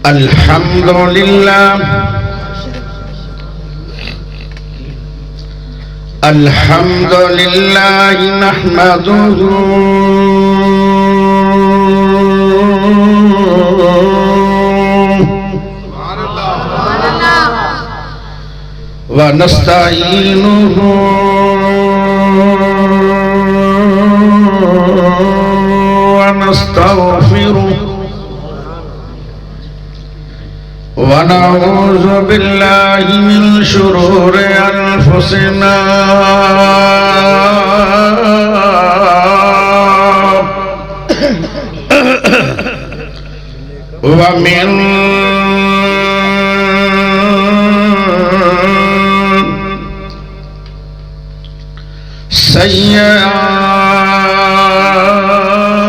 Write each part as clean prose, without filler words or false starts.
الحمد لله الحمد لله نحمده ونستعينه ونستغفره ونعوذ بالله من شرور أنفسنا ومن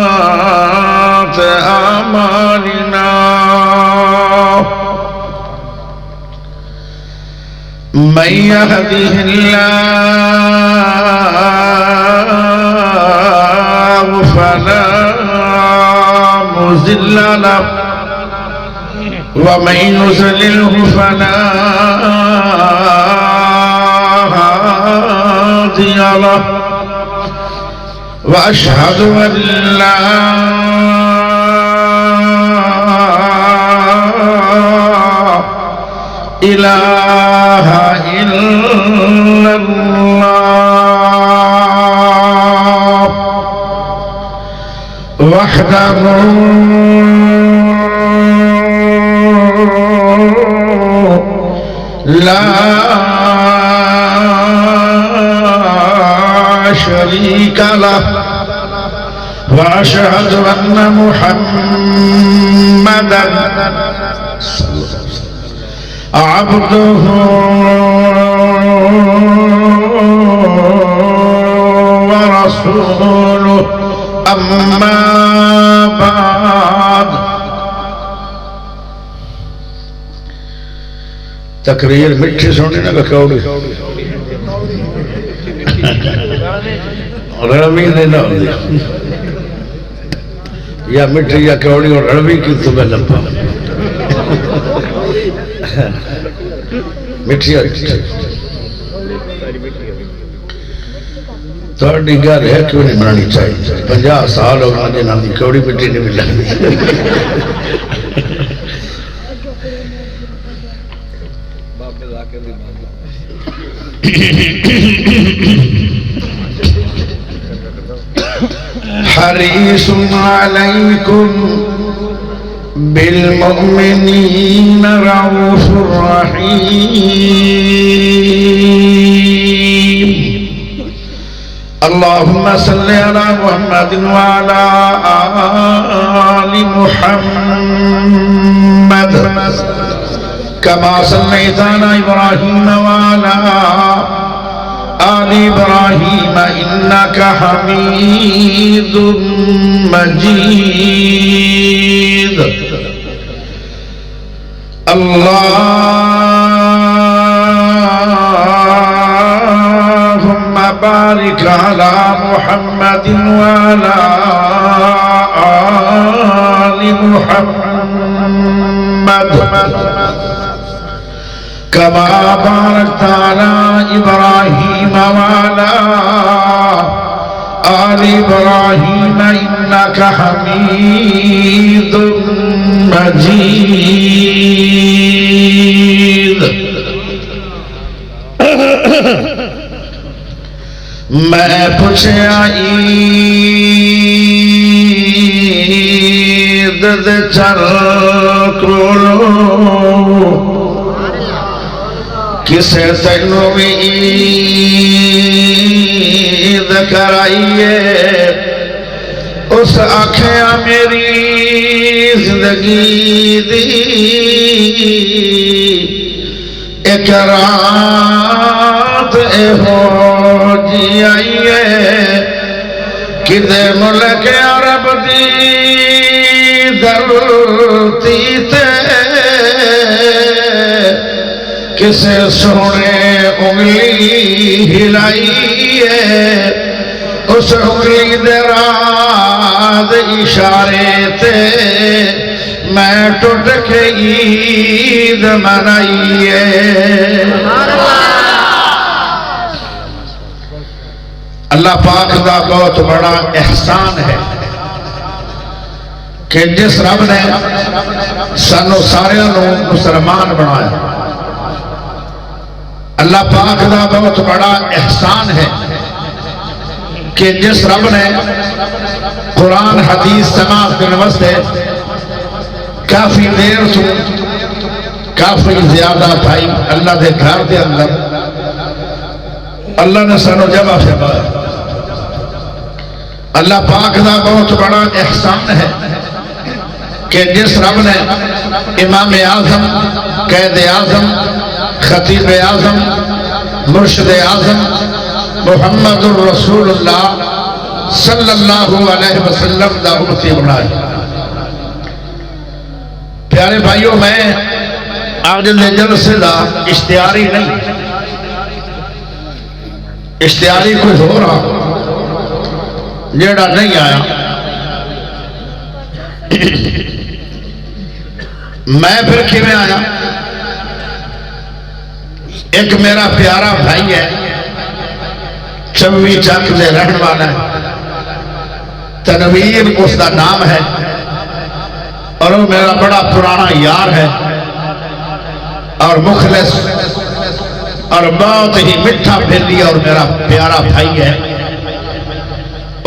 سيئات أعمالنا من يهده الله فلا مضل له ومن يضلله فلا هادي له وأشهد أن لا إله إلا الله وحده لا شريك له وأشهد أن محمدًا عبده ورسوله أما بعد تقریر مٹھی سونی نہ ککوڑی رڑوی دینا ہوندی یا مٹھی یا کوڑی اور رڑوی کی تمہیں لپا مٹھی تو گل ہے کیوں نہیں بنانی چاہیے 50 سال ہو گئے نام کی کوڑی مٹی نہیں مل رہی حریص علیکم بالمؤمنین رؤوف رحیم اللهم صل على محمد وعلى آل محمد كما صليت على إبراهيم وعلى آل إبراهيم إنك حميد مجيد اللهم بارك على محمد وعلى آل محمد كما باركت على إبراهيم وعلى آل إبراهيم إنك حميد مجيد میں پوچھیا عید دے چل کولو کسے تینوں بھی عید کرائیے اس آنکھیں میری زندگی دی ایک رات اے ہو جی آئیے کدے ملک عرب دی دھرتی تے کسے سونے انگلی ہلائیے اس انگلی دے راز اشارے تے میں ٹوٹ کے عید منائیے اللہ پاک دا بہت بڑا احسان ہے کہ جس رب نے سانو سارے مسلمان بنایا اللہ پاک دا بہت بڑا احسان ہے کہ جس رب نے قرآن حدیث سماعت کرنے واسطے کافی دیر سے کافی زیادہ بھائی اللہ دے گھر دے اندر اللہ نے سانو جمع فرمایا اللہ پاک دا بہت بڑا احسان ہے کہ جس رب نے امام اعظم قائد اعظم خطیب اعظم مرشد اعظم محمد الرسول اللہ صلی اللہ علیہ وسلم دا امتی بنایا پیارے بھائیوں میں آج دے جلسے دا اشتہاری نہیں اشتہاری کوئی ہو رہا جیڑا نہیں آیا میں پھر کیویں آیا ایک میرا پیارا بھائی ہے چوی چک دے رہن والا ہے تنویر اس کا نام ہے اور وہ میرا بڑا پرانا یار ہے اور مخلص اور بہت ہی میٹھا بھیلی اور میرا پیارا بھائی ہے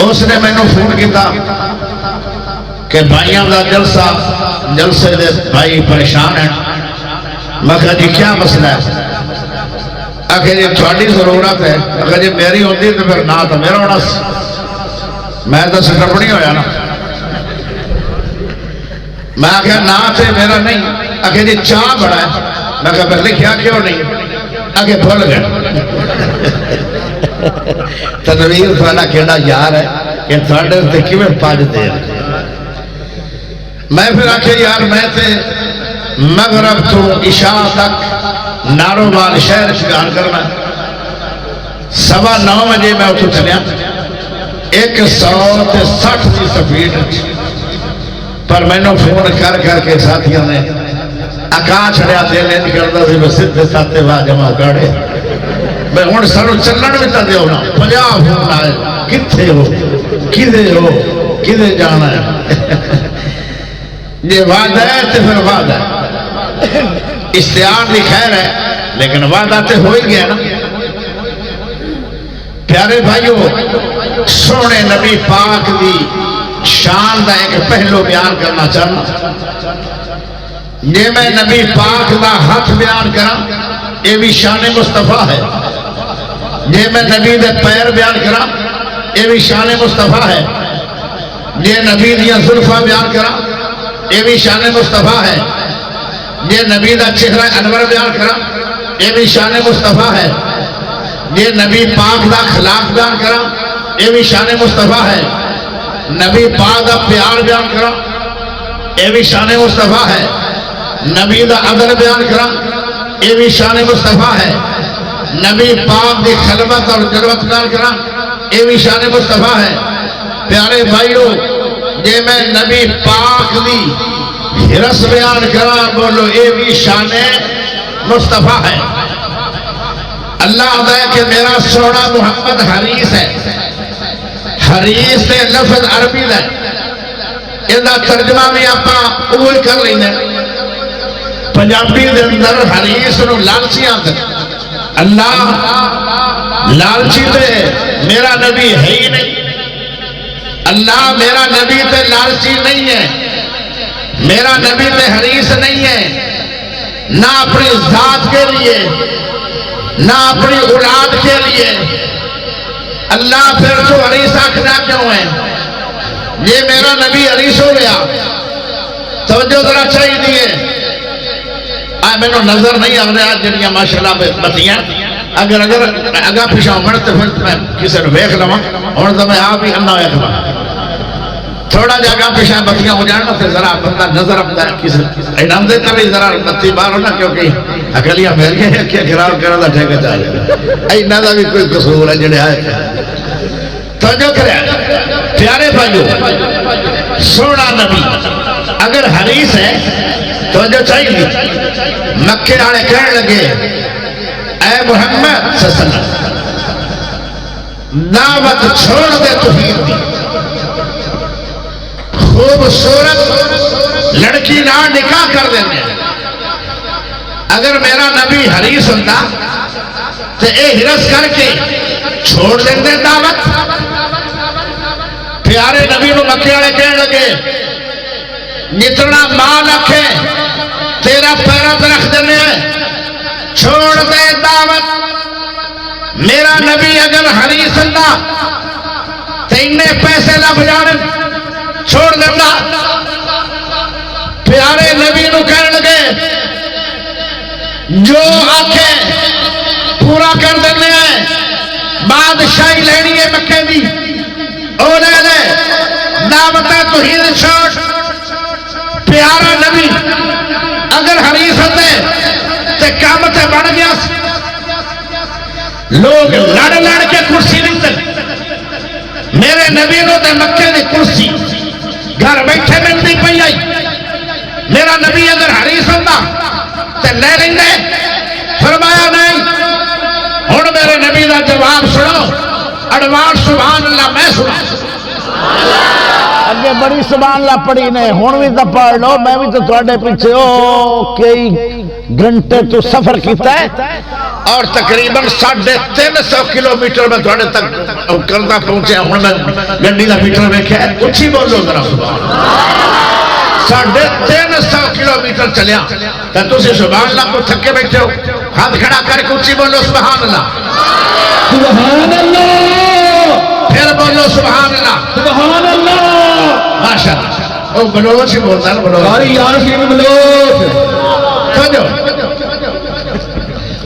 اس نے میں نے فون کیا کہ بھائیوں کا جلسے دے بھائی پریشان ہیں میں کہا جی کیا مسئلہ ہے آخر جی تھوڑی ضرورت ہے اگر جی میری ہوتی تو پھر نہ تو میرا ہونا میں تو سٹپ نہیں ہویا نا میں آخر نہ تھے میرا نہیں آخر جی چاہ بڑا ہے میں کہا پھر لکھیا کیوں نہیں آگے بھول گئے تنویر والا کیڑا یار ہے کہ تھوڑے سے کیویں پاج دے میں پھر آخر یار میں تے مغرب تو عشاء تک ناروبال شہر شکار کرنا 9:15 بجے میں اتو چلیا 160 کی سپیڈ پر میں نے فون کر کے ساتھیوں نے اکا چھڑیا دل نہیں کرتا سی میں سدھے ساتھے واہ جمع کاڑے میں ہوں سانو چلن بھی تو دیو نا 50 فون آئے کتنے ہو کدے جانا ہے یہ وعدہ ہے تو پھر وعدہ ہے اشتہار بھی خیر ہے لیکن وعدہ تو ہو ہی گیا نا پیارے بھائیوں سونے نبی پاک دی شان دا ایک پہلو بیان کرنا چاہنا یہ میں نبی پاک دا ہاتھ بیان کرا یہ بھی شان مصطفیٰ ہے یہ میں نبی دے پیر بیان کرا یہ بھی شان مصطفیٰ ہے یہ نبی دیا زلفہ بیان کرا یہ بھی شان مصطفیٰ ہے یہ نبی دا چہرہ انور بیان کرا یہ بھی شان مصطفیٰ ہے یہ نبی پاک دا خلاق بیان کرا یہ بھی شان مصطفیٰ ہے نبی پاک دا پیار بیان کرا یہ بھی شان مصطفیٰ ہے نبی دا عدل بیان کرا یہ بھی شان مصطفیٰ ہے نبی پاک دی خلوت اور جلوت بیان کرا یہ بھی شان مصطفیٰ ہے پیارے بھائیوں یہ میں نبی پاک دی ہرس بیان کرا بولو یہ بھی شان مصطفیٰ ہے اللہ علیہ کہ میرا سونا محمد حریث ہے حریث ہے لفظ عربی ہے یہ ترجمہ بھی آپ قبول کر لینا پنجابی دے اندر حریث نو لالچی آتا اللہ لالچی تے میرا نبی ہے ہی نہیں اللہ میرا نبی تے لالچی نہیں ہے میرا نبی تے حریص نہیں ہے نہ اپنی ذات کے لیے نہ اپنی اولاد کے لیے اللہ پھر تو حریص آکھنا کیوں ہے یہ میرا نبی حریص ہو گیا توجہ ذرا چاہیے دیئے میں نے نظر نہیں آنے آج جنیاں ماشاءاللہ بتیاں اگر پیچھا عمر تو پھر میں کسی نے ویکھ لواں اور تو میں آپ ہی انہا ویکھ لواں تھوڑا جگہ پیچھا بتیاں ہو جانا تو ذرا بندہ نظر اپنا کسی انعام دیتا بھی ذرا بتی بار ہونا کیونکہ اکلیاں مل گئے کہ خراب کرنا تھا ٹھیکہ چاہے اینا دا بھی کوئی قصور ہے جڑے آئے توجہ کرے پیارے بھائیو سونا نبی اگر حدیث ہے تو جو چاہیے مکے والے کہنے لگے اے محمد صلی اللہ علیہ وسلم دعوت چھوڑ دے توحید دی، خوبصورت لڑکی نہ نکاح کر دینے۔ اگر میرا نبی حریص ہوتا تو اے ہرس کر کے چھوڑ دیں دعوت۔ پیارے نبی نو مکے والے کہنے لگے جتنا مال رکھے تیرا پیرا پہ رکھ دینے، چھوڑ دے دعوت۔ میرا نبی اگر حریص ہوتا تو انہیں پیسے لب جانے، چھوڑ دینا۔ پیارے نبی نو کہنے لگے جو آنکھیں پورا کر دینے ہیں، بادشاہی لینی ہے مکے دی، او لے لے دعوت توحید چھوڑ۔ پیارا نبی اگر حریص ہوتے تے کام تے بڑھ گیا، لوگ لڑ لڑ کے کرسی نہیں۔ میرے نبی نو تے مکے دی کرسی گھر بیٹھے ملتی پئی آئی۔ میرا نبی اگر حریص ہوتا تے لے لیں گے، فرمایا نہیں۔ ہن میرے نبی دا جواب سنو، ایڈوانس سبحان اللہ میں سنا۔ اگے بڑی سبحان اللہ پڑھی نے، ہن بھی تو پڑھ لو، میں بھی تو تواڈے پیچھے کئی گھنٹے تو سفر کیتا ہے اور تقریباً 350 کلومیٹر میں تھوڑے تک کرتا پہنچے۔ ہوں میں گڈی کا میٹر ویکھیا، اچھی بولو ذرا سبحان اللہ۔ 350 کلومیٹر چلیا تو تسی سبحان اللہ کو تھکے بیٹھے ہو، ہاتھ کھڑا کر کے اچھی بولو سبحان اللہ، سبحان اللہ، پھر بولو سبحان اللہ، سبحان اللہ۔ ماشاء اللہ وہ بلوچ ہی بولتا ہے، بلوچ۔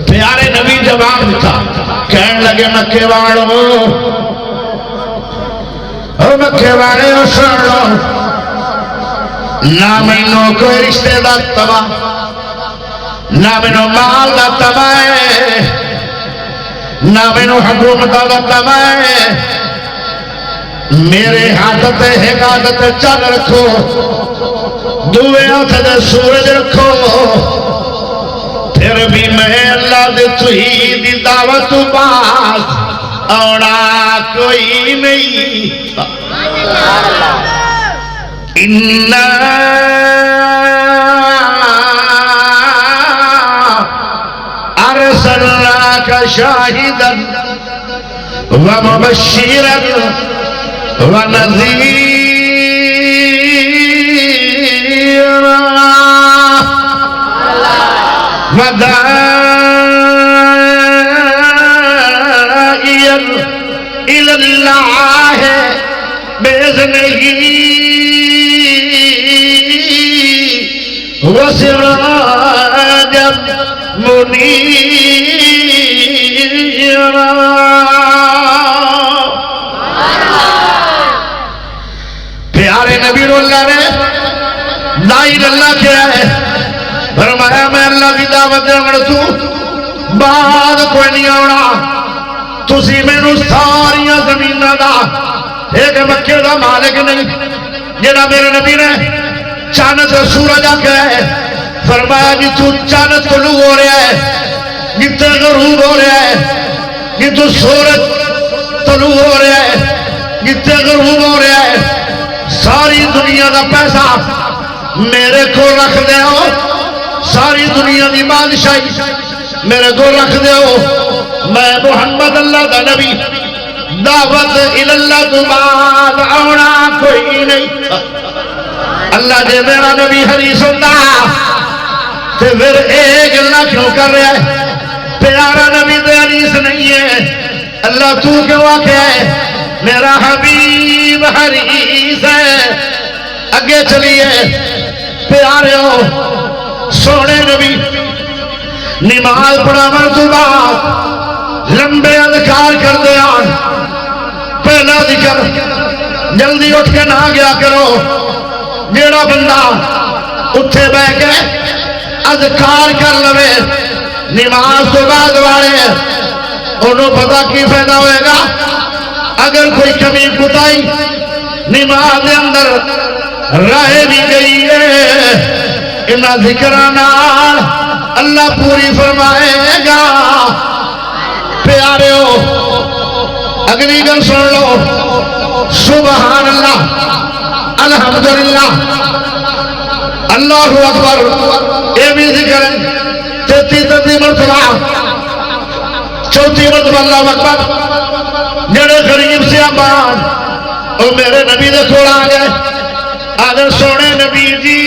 پیارے نبی جواب دیتا، کہنے لگے مکے والوں، او مکے والے سن لو، نہ مینوں کوئی رشتے دا تباہ، نہ مینوں مال دا تباہ ہے، نہ مینوں حکومت دا تباہ ہے۔ میرے ہاتھ تے حفاظت چل رکھو، دوے ہاتھ تے سورج رکھو، پھر بھی میں اللہ دے توحید دی دعوت پاس آنا کوئی نہیں۔ اِنَّا أَرْسَلْنَاكَ شَاهِدًا وَمُبَشِّرًا وَنَذِيرًا وَدَاعِيًا إِلَى اللَّهِ بِإِذْنِهِ وَسِرَاجًا مُنِيرًا۔ پیارے نبی اللہ نے داعی اللہ کیا ہے، فرمایا میں اللہ کی دعوت دے تو بعد کوئی نہیں آنا، تسی مینوں ساریاں زمیناں دا ایک مکے دا مالک نہیں۔ جنہاں میرے نبی نے چاند تے سورج آکھیا ہے، فرمایا جی تو چاند طلوع ہو رہا ہے، جتنے غروب ہو رہا ہے، جی تو سورج طلوع ہو رہا ہے، جتنے غروب ہو رہا ہے، ساری دنیا دا پیسہ میرے کو رکھ دے ہو، ساری دنیا دی بادشاہی میرے کو رکھ دے ہو، میں محمد اللہ دا نبی، دعوت اللہ تو بعد آنا کوئی نہیں۔ اللہ جے میرا نبی حریص ہوتا تو پھر ایک اللہ کیوں کر رہا ہے؟ پیارا نبی تو حریص نہیں ہے، اللہ تو کیوں آکھے ہے میرا حبیب حریص ہے؟ اگے چلیے پیارے ہو، سونے نبی نماز پڑھاون تو بعد لمبے اذکار کر دیا، پہلا ذکر جلدی اٹھ کے نہ گیا کرو، جیڑا بندہ اٹھے بہ کے اذکار کر لوے نماز تو بعد والے، انہوں پتا کی فائدہ ہوئے گا؟ اگر کوئی کمی کوتاہی نماز دے اندر رائے بھی گئی ہے ان ذکرانال اللہ پوری فرمائے گا پیاریو اگلی گل سن لو سبحان اللہ الحمدللہ اللہ اکبر یہ بھی ذکر ہے 33 مرتبہ 34 مرتبہ اللہ اکبر جڑے غریب سے آباد اور میرے نبی دے کول آ گئے آدھر سونے نبی جی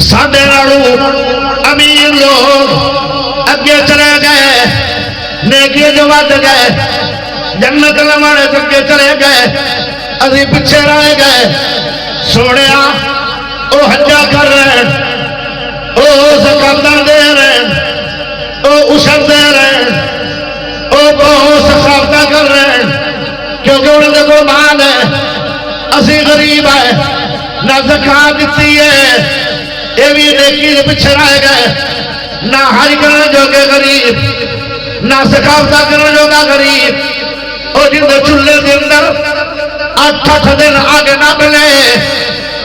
ساڈے نالوں امیر لوگ اگے چلے گئے نیکی جو ود گئے جنت لوانے اگے چلے گئے اسی پیچھے رہ گئے سونے او حجا کر رہے او زکاتاں دے رہے او عشر دے رہے او بہت سخاوتاں کر رہے کیونکہ انہوں نے کوئی مال ہے اسی غریب ہے نہ زکات دیتی ہے یہ بھی نیکی کے پیچھے رہ گئے نہ حج کرنے جوگے غریب نہ سخاوتاں کرنے جوگا غریب اور جن دے چولہے کے اندر 8 دن آگے نہ ملے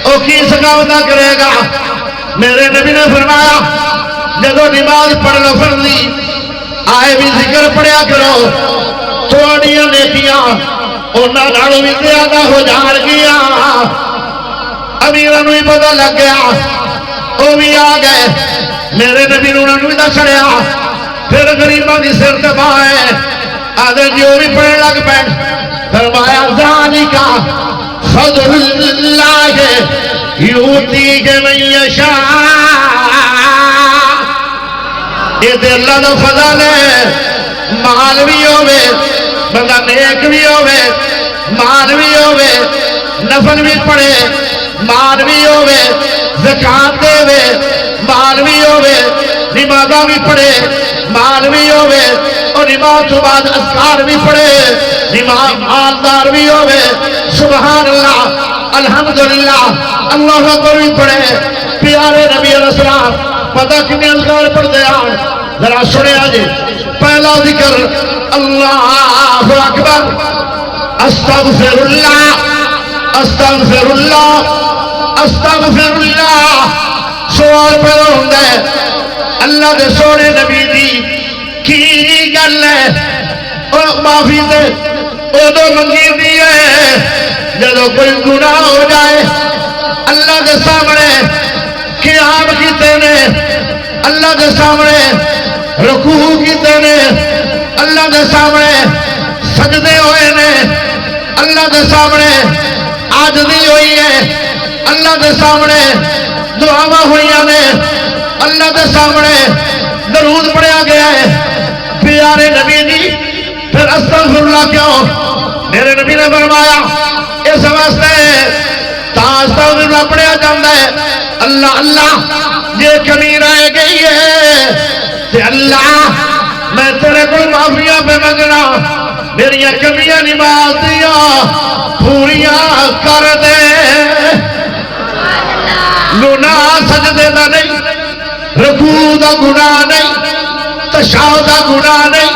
وہ کی سخاوتاں کرے گا میرے نبی نے فرمایا جدو نماز پڑھ لو فرضی آئے بھی ذکر پڑھیا کرو تھوڑیاں نیکیاں انہاں نالوں بھی زیادہ ہو جان گیا امیراں نوں ہی پتہ لگ گیا وہ بھی آ گئے میرے نبی نے انہوں نے بھی دسڑیا پھر غریباں دی سر تے پائے آدھے جی وہ بھی پڑھنے لگ پے فرمایا ذالک فضل اللہ یؤتیہ من یشاء یہ تے اللہ دا فضل ہے مال بھی ہوے بندہ نیک بھی ہوے مال بھی ہوے نفل بھی پڑھے مال بھی ہوے زکات دے مال بھی ہوے نمازاں بھی پڑھے مال بھی ہوے اور نماز تو بعد اذکار بھی پڑھے نماز مالدار بھی ہوے سبحان اللہ الحمدللہ اللہ اکبر بھی پڑھے پیارے نبی علیہ السلام پتہ کتنے اذکار پڑھتے ہیں ذرا سنیا جی پہلا ذکر اللہ اکبر استغفر اللہ استغفر اللہ استغفر اللہ سوال پیدا ہوتا ہے اللہ دے سونے نبی دی کی گل ہے اور معافی دے ادو منگی دی ہے جدو کوئی گناہ ہو جائے اللہ دے سامنے قیام کیتے نے اللہ دے سامنے رکوع کیتے نے اللہ دے سامنے سجدے ہوئے نے اللہ دے سامنے عاجزی ہوئی ہے اللہ دے سامنے دعاواں ہوئی نے اللہ دے سامنے درود پڑھیا گیا ہے پیارے نبی جی پھر استغفر اللہ کیوں میرے نبی نے فرمایا اس واسطے تا استغفر اللہ پڑھیا جاتا ہے اللہ اللہ یہ کمی رہ گئی ہے کہ اللہ میں تیرے کو معافیاں پہ منگنا میریاں کمیاں نماز دیا پوریاں کر دے گناہ سجدے دا نہیں رکوع دا گناہ نہیں تشہد دا گناہ نہیں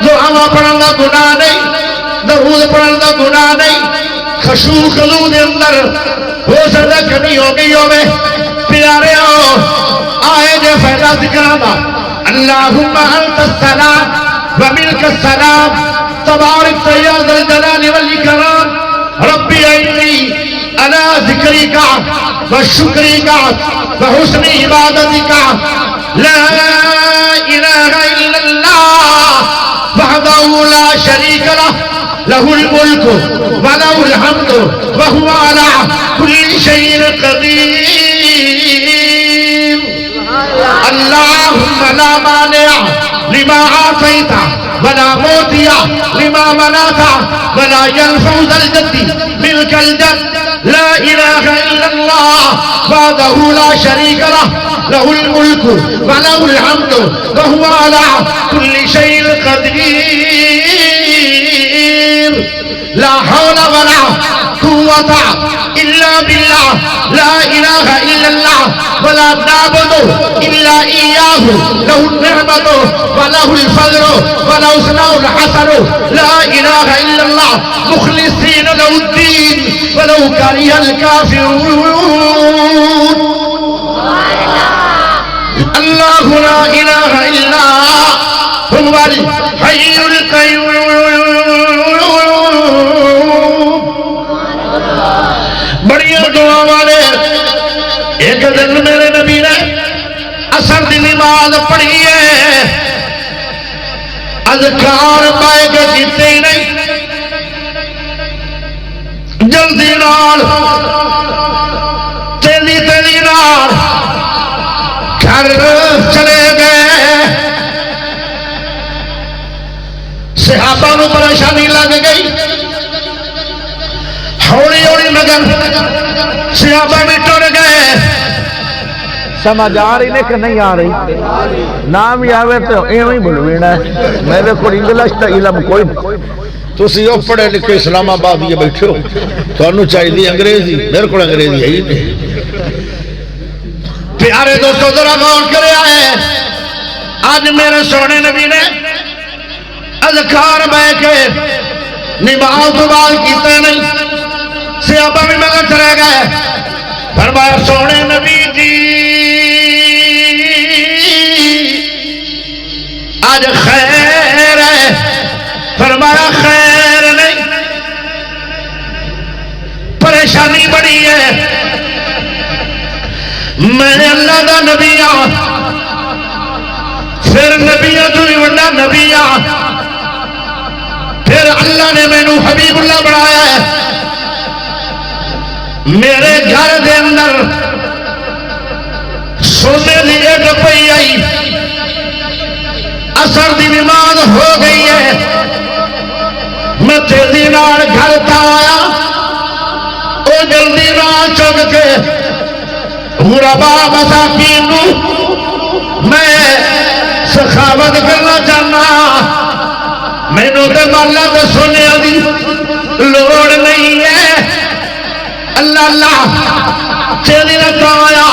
دعاواں پڑھن دا گناہ نہیں درود پڑھن دا گناہ نہیں خشوع خضوع دے اندر ہو سکتا کمی ہو گئی ہوئے پیارے آئے جے فیضہ ذکرہ دا اللہم انت السلام وملک السلام تبارک تیاد الجلال والاکرام ربی انی انا ذکری کا وشکری کا وحسن عبادتی کا لا الہ الا اللہ وحدہ لا شریک لہ الملک ولہ الحمد وہو علی کل شیء قدیر اللہم لا مانع لما آتیت ولا موتیا لما مناتا ولا ينفع ذا الجد ملك الجد لا إله إلا الله وحده لا شريك له الملك وله الحمد وهو على كل شيء قدير لا حول ولا قوة إلا بالله لا إله إلا الله ولا نعبد إلا إلا إياه له النعمة وله الفضل وله الثناء الحسن لا إله إلا الله مخلصين له الدين ولو كره الكافرون الله لا إله إلا هو الحي القيوم بڑی دعا والے ایک دن میرے نبی نے اثر دی نماز پڑھی ہے اذکار پائے کے کیتے ہی نہیں جلدی نال تیلی تیلی نال گھر چلے گئے صحابہ نو پریشانی لگ گئی ہولی ہولی مگر صحابہ بھی ٹر گئے سمجھ آ رہی نے کہ نہیں آ رہی نام ہی آوے تو ایویں ہی بلوینا ہے میرے کو انگلش تا علم کوئی تسی او پڑھے لکھے اسلام آباد یہ بیٹھے ہو تو انہوں چاہیے انگریزی میرے کو انگریزی ہے ہی نہیں پیارے دوستو ذرا غور کرے آئے آج میرے سونے نبی نے اذکار بے کے نماز تو بعد کیتے نہیں صحابہ بھی مگر چلے گئے فرمایا سونے نبی جی آج خیر ہے فرمایا خیر نہیں پریشانی بڑی ہے میں اللہ دا نبی ہوں پھر نبیوں تو بھی بڑا نبی ہوں پھر اللہ نے مینو حبیب اللہ بنایا ہے میرے گھر دے اندر سونے دی ایک پئی آئی اثر دی نماز ہو گئی ہے میں تیزی نال گھر تا آیا او جلدی نال چک کے غربا مساکین نو میں سخاوت کرنا چاہنا مینو تے مولا تے سونے دی لوڑ نہیں ہے اللہ اللہ چیزی رکھا آیا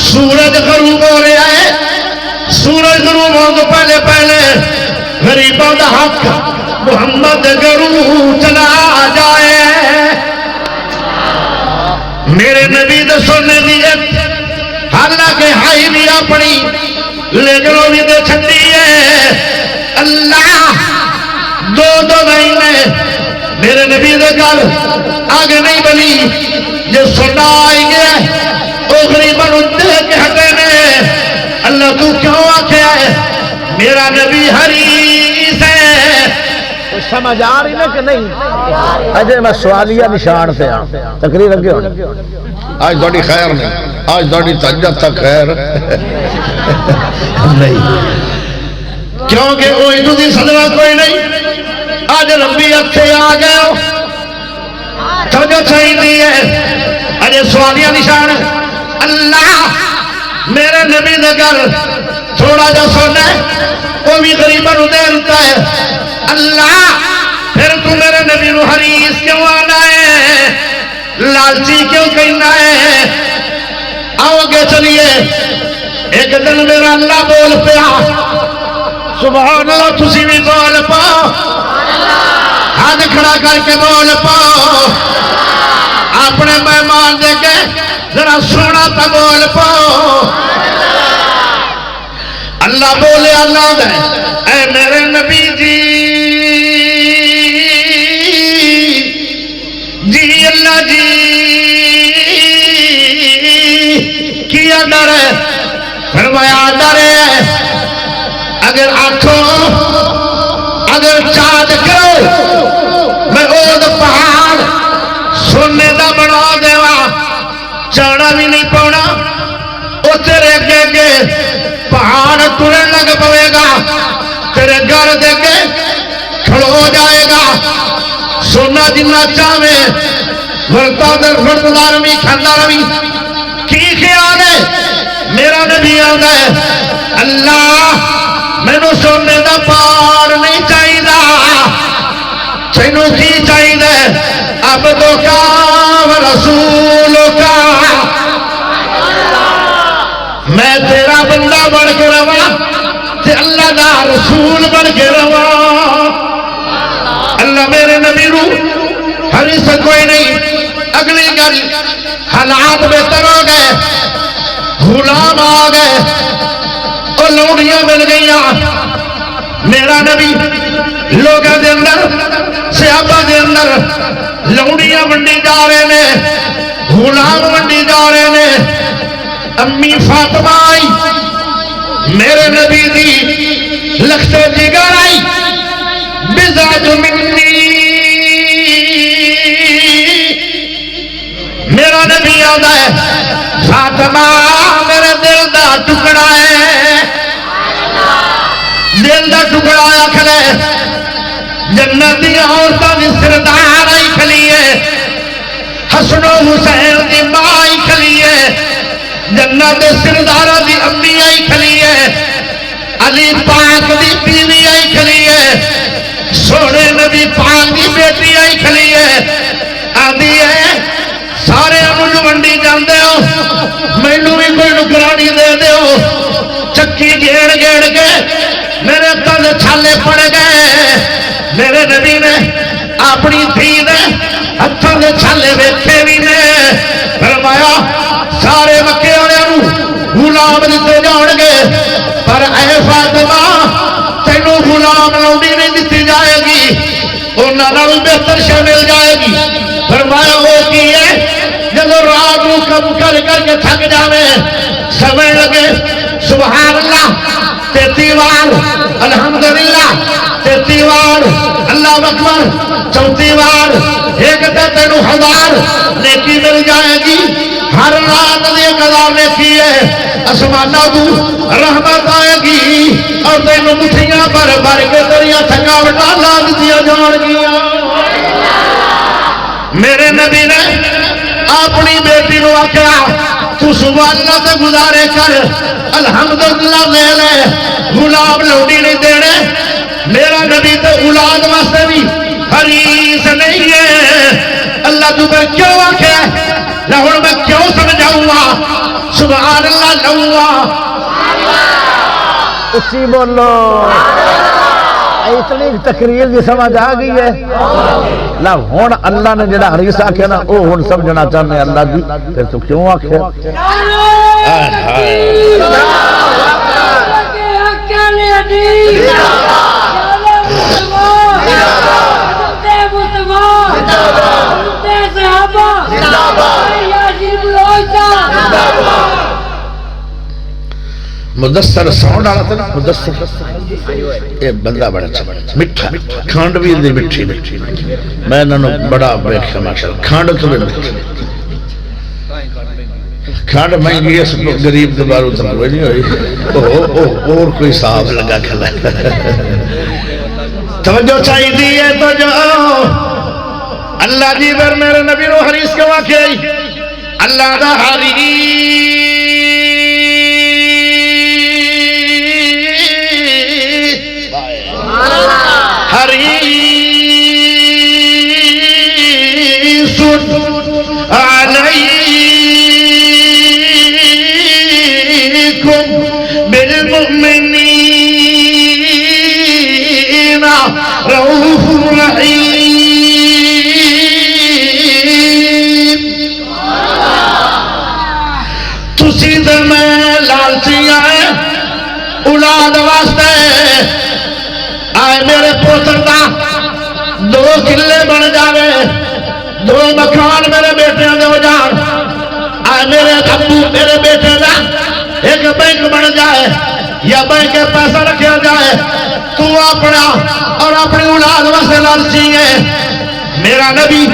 سورج غروب ہو رہا ہے سورج غروب ہونے پہلے پہلے غریبوں دا حق محمد غروب چلا جائے میرے نبی دے سونے دی حالانکہ ہائی بھی اپنی لیکن وہ بھی دے چھٹی ہے اللہ دو مہینے میرے نبی دے گھر آگے نہیں بنی جو سنا آئی گیا وہ غریباں نو دے کے ہٹے نے اللہ تو کیوں آکھیا ہے میرا نبی حریص ہے سمجھ آ رہی نا کہ نہیں اجے میں سوالیہ نشان سے ہاں تقریر اگے ہونے آج تھوڑی خیر نہیں آج تھوڑی تہجد تک خیر نہیں کیونکہ کوئی تھی صدقہ کوئی نہیں آج ربی اچھے آ گئے ہو توجہ چاہیے ہے اجے سوالیہ نشان اللہ میرے نبی دے گھر تھوڑا جا سونا ہے وہ بھی غریباں نو دے دیتا ہے اللہ پھر تو میرے نبی نو حریص کیوں آنا ہے لالچی کیوں کہنا ہے آؤ گے چلیے ایک دن میرا اللہ بول پیا سبحان اللہ تسی بھی بول پاؤ ہاتھ کھڑا کر کے بول پاؤ اپنے مہمان دے کے ذرا سونا تا بول پاؤ اللہ بولے اللہ دے اے میرے نبی جی جی اللہ جی کیا ڈر ہے فرمایا ڈر ہے اگر آنکھوں اگر چاند کرو میں اود پہاڑ سونے دا بنا دیوا چاڑا بھی نہیں پاؤنا وہ تیرے اگے اگے پہاڑ ٹرن لگ پوے گا تیرے گھر دے کے کھڑو ہو جائے گا سونا جنہ چاہے ورتا در وردار بھی کھانا روی کی خیال ہے میرا نبی آتا ہے اللہ میں نو سونے دا پہاڑ نہیں چاہیے تینو کی چاہیے عبدوں کا و رسولوں کا میں تیرا اللہ بن کے روا تے اللہ دا رسول بن کے روا اللہ میرے نبی رو حریص کوئی نہیں اگلی گل حالات بہتر ہو گئے غلام آ گئے اور لوڑیاں مل گئیاں میرا نبی لوگوں دے اندر صحابہ دے اندر لوڑیاں ونڈی جا رہے نے غلام ونڈی جا رہے نے امی فاطمہ آئی میرے نبی دی لخت جگر آئی بزاج منی میرا نبی آتا ہے فاطمہ میرے دل دا ٹکڑا ہے دل دا ٹکڑا آیا کھلے جنت دی عورتوں دی سردار آئی کھلی ہے حسن و حسین دی ماں آئی کھلی ہے جنت دے سردارہ دی امی آئی کھلی ہے علی پاک دی بیوی آئی کھلی ہے سونے نبی پاک دی بیٹی آئی کھلی ہے آدھی ہے سارے انہوں منڈی جاندے ہو مینوں بھی کوئی نکرانی دے دے ہو چکی گیڑ گیڑ کے میرے تن چھالے پڑ گئے میرے نبی نے اپنی دھی نے ہتھوں دے چھالے ویکھے بھی نے فرمایا سارے مکے والوں غلام دیتے جان گے پر اے فاطمہ تینوں غلام لوڑی نہیں دیتی جائے گی انہاں نال بہتر شے مل جائے گی فرمایا وہ کی ہے جب رات کو کم کر کر کے تھک جاوے سمجھ لگے سبحان اللہ 33 بار الحمدللہ 33 بار اللہ اکبر 34 بار ایک تے تینوں 1000 نیکی مل جائے گی ہر رات دی قضا نیکی ہے آسماناں تو رحمت آئے گی اور تینوں مٹھیاں بھر بھر کے تیریاں تھکاوٹاں لا دتیاں جان گیاں میرے نبی نے اپنی بیٹی نو آخیا تو صبح اللہ سے گزارے کر الحمدللہ لے لے غلام لوڑی نہیں دینے میرا نبی تو اولاد واسطے بھی حریص نہیں ہے اللہ تو میں کیوں آخیا لاہور میں کیوں سمجھاؤں گا سبحان اللہ لوں گا اسی بولو اتنی تقریر کی سمجھ آ گئی ہے لا ہوں اللہ نے جڑا حریص آخیا نا وہ ہوں سمجھنا چاہتے اللہ جی پھر تو کیوں آخیا مدثر ساؤنڈ والا تھا نا مدثر یہ بندہ بڑا اچھا میٹھا کھانڈ بھی دی میٹھی میں انہوں بڑا ویکھیا ماشاءاللہ کھانڈ تو بھی میٹھی کھانڈ مہنگی اس غریب دوبارو تک کوئی نہیں ہوئی اور کوئی صاحب لگا کھلا توجہ چاہیے دیئے تو جو اللہ جی بر میرے نبی رو حریص کے واقعی اللہ دا حریص رؤوف رحیم تسی تے میں لالچی آئے اولاد واسطے آئے میرے پوتر دا 2 کلے بن جاوے 2 مکان میرے بیٹے دے ہو جان آئے میرے ابو میرے بیٹے دا ایک بینک بن جائے یا بینک کے پیسہ رکھا جائے تو اپنا اور اپنی اولاد واسطے لالچی ہے میرا نبی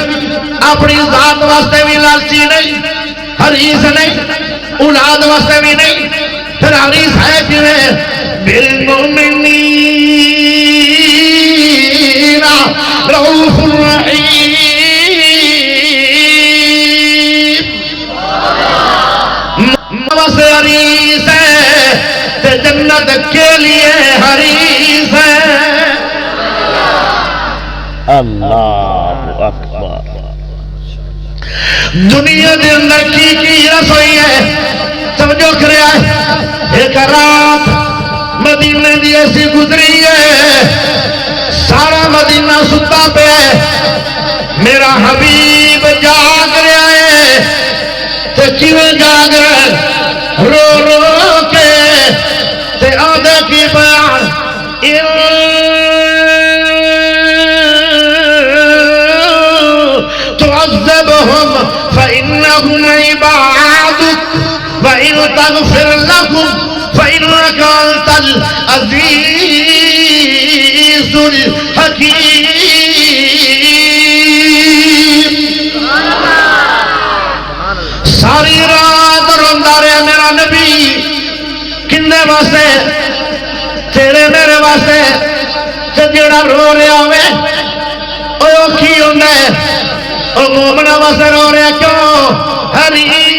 اپنی ذات واسطے بھی لالچی نہیں حریص نہیں اولاد واسطے بھی نہیں پھر حریص ہے کہ بالمؤمنین رؤوف رحیم واسطے حریص ہے تے جنت کے لیے حریص ہے اللہ اکبر دنیا دے اندر کی رسوئی ہے سمجھو کریا ہے ایک رات ایسی گزری ہے سارا مدینہ ستا پہ میرا حبیب جاگ رہا ہے تے کیویں جاگ رہا ہے رو رو کے تے آدھے کی بیان تعذبهم فإنهم عبادك وإن تغفر لهم فإنك أنت العزيز الحكيم ساری رات روندا رہا میرا نبی کنے واسطے تیرے میرے واسطے تے جڑا رو رہا ہوئے او کی ہوندا ہے او مومنا واسطے رو رہا کیوں حریص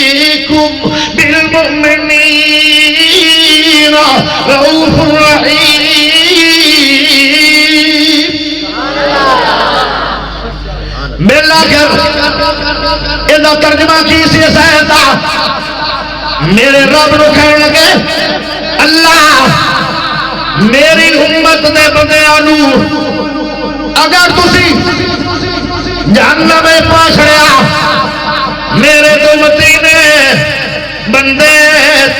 علیکم بالمؤمنین رؤوف رحیم میلا کر یہ ترجمہ کی سی سہتا میرے رب نو کہنے لگے اللہ میری امت دے بندیاں اگر تسی جہنم میں پا چھڑیا میرے تو امتی نے بندے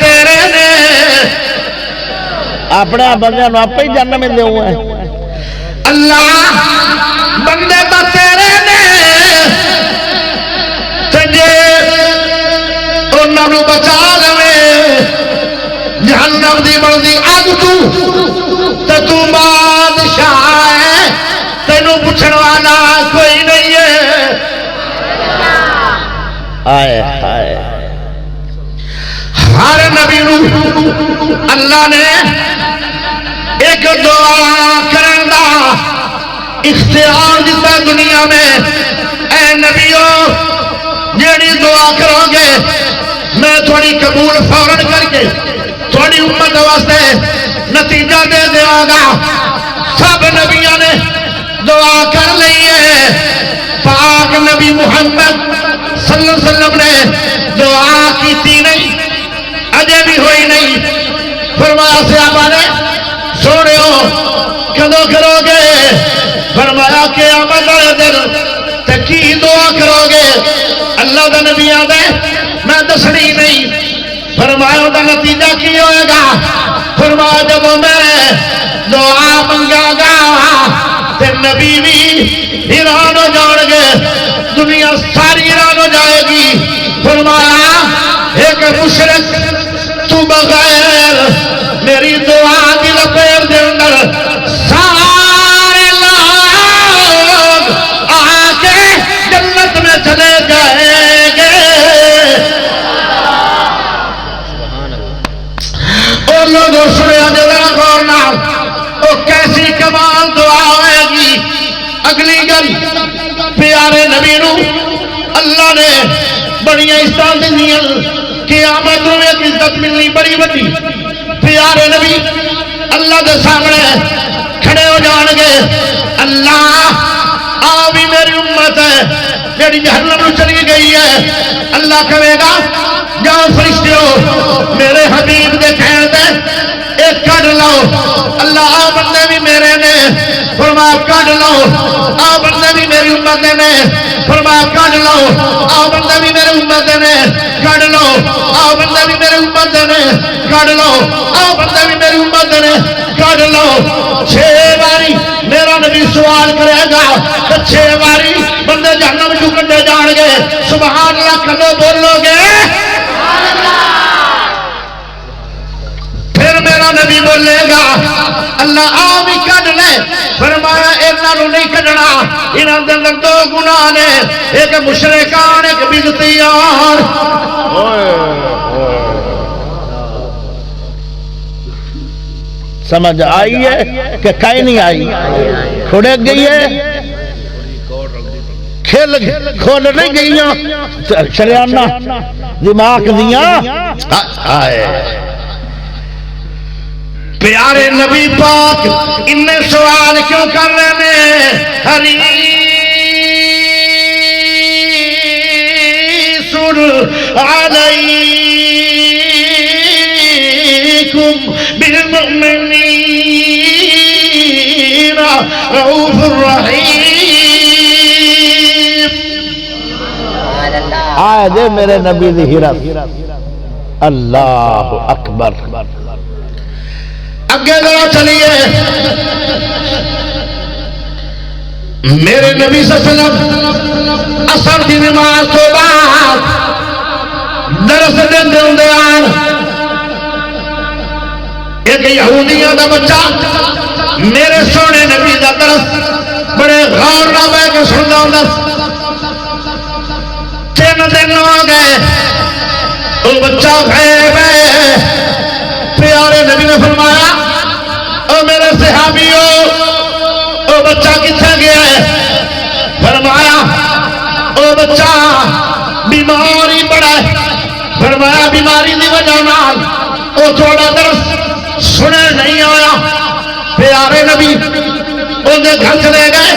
تیرے نے اپنے بندے آپ ہی جنم میں دے ہوئے اللہ بندے تو تیرے نے تجھے انہوں بچا لوے جہنم دی مرضی اگ تو بادشاہ ہے تینوں پوچھنے والا کوئی نہیں ہے آئے آئے ہر نبی نو اللہ نے ایک دعا کرن دا اختیار دیتا دنیا میں اے نبیو جیڑی دعا کرو گے میں تھوڑی قبول فوراً کر کے تھوڑی امت واسطے نتیجہ دے دیا گا سب نبیوں نے دعا کر لی ہے پاک نبی محمد صلی اللہ علیہ وسلم نے دعا کی تھی نہیں اجے بھی ہوئی نہیں فرمایا صحابہ نے سوڑے ہو کدو کرو گے فرمایا قیامت والے دن تے کی دعا کرو گے اللہ دا نبی آدھے میں دسنی نہیں فرمایا دا نتیجہ کی ہوئے گا فرمایا جب میں دعا منگا گا تے نبی بھی حیران ہو جان گے دنیا ساری حیران ہو جائے گی فرمایا ایک مشرک تو بغیر میری دعا دی لپیٹ دے اندر سارے لوگ آ کے جنت میں چلے جائیں گے اور لوگوں سنیا جذرا غور نال وہ کیسی کمال دعا ہوئے گی اگلی گل پیارے نبی نو اللہ نے بڑی عزت دی قیامت میں ایک عزت ملنی بڑی بڑی پیارے نبی اللہ دے سامنے کھڑے ہو جان گے اللہ آ بھی میری امت ہے میری جہنم میں چلی گئی ہے اللہ کہے گا جاؤ فرشتیو میرے حبیب دے کہنے دے ایک کڑ لو اللہ آ بندے بھی میرے نے فرمایا کڑ لو آ بندے بھی میری امت نے فرمایا کڑ لو آ بندے بھی میرے امت نے کڑ لو آ بندے بھی میرے امت نے کڑ لو آ بندے بھی میری امت نے کڑ لو 6 باری میرا نبی سوال کرے گا تو 6 باری بندے جہنم جو کٹے جان گے سبحان اللہ کدو بولو گے پھر میرا نبی بولے گا اللہ آ بھی کٹ لے فرمایا انہوں نہیں کٹنا انہوں کے اندر 2 گناہ نے ایک مشرکان ایک بدعتیان سمجھ آئی ہے کہ کہیں نہیں آئی کھڑے گئی ہے کھول نہیں گئی شریانہ دماغ دیا آئے پیارے نبی پاک انہیں سوال کیوں کر رہے ہیں علیکم بالمؤمنین رؤوف الرحیم. آئے دے میرے نبی دی ہیرت. اللہ اکبر. اگے ذرا چلیے. میرے نبی صلی اللہ علیہ وسلم اثر دی نماز تو بعد درس دیندے ہوندے آن. ایک یہودیاں دا بچہ میرے سونے نبی دا درس بڑے غور نال بیٹھ کے سندا ہوندا. 3 دن ہو گئے وہ بچہ غائب ہے. پیارے نبی نے فرمایا او میرے صحابیو او بچہ کتنے گیا ہے؟ فرمایا او بچہ بیماری بڑا ہے. فرمایا بیماری دی وجہ نال او تھوڑا درس سنے نہیں آیا. پیارے نبی اندے گھر چلے گئے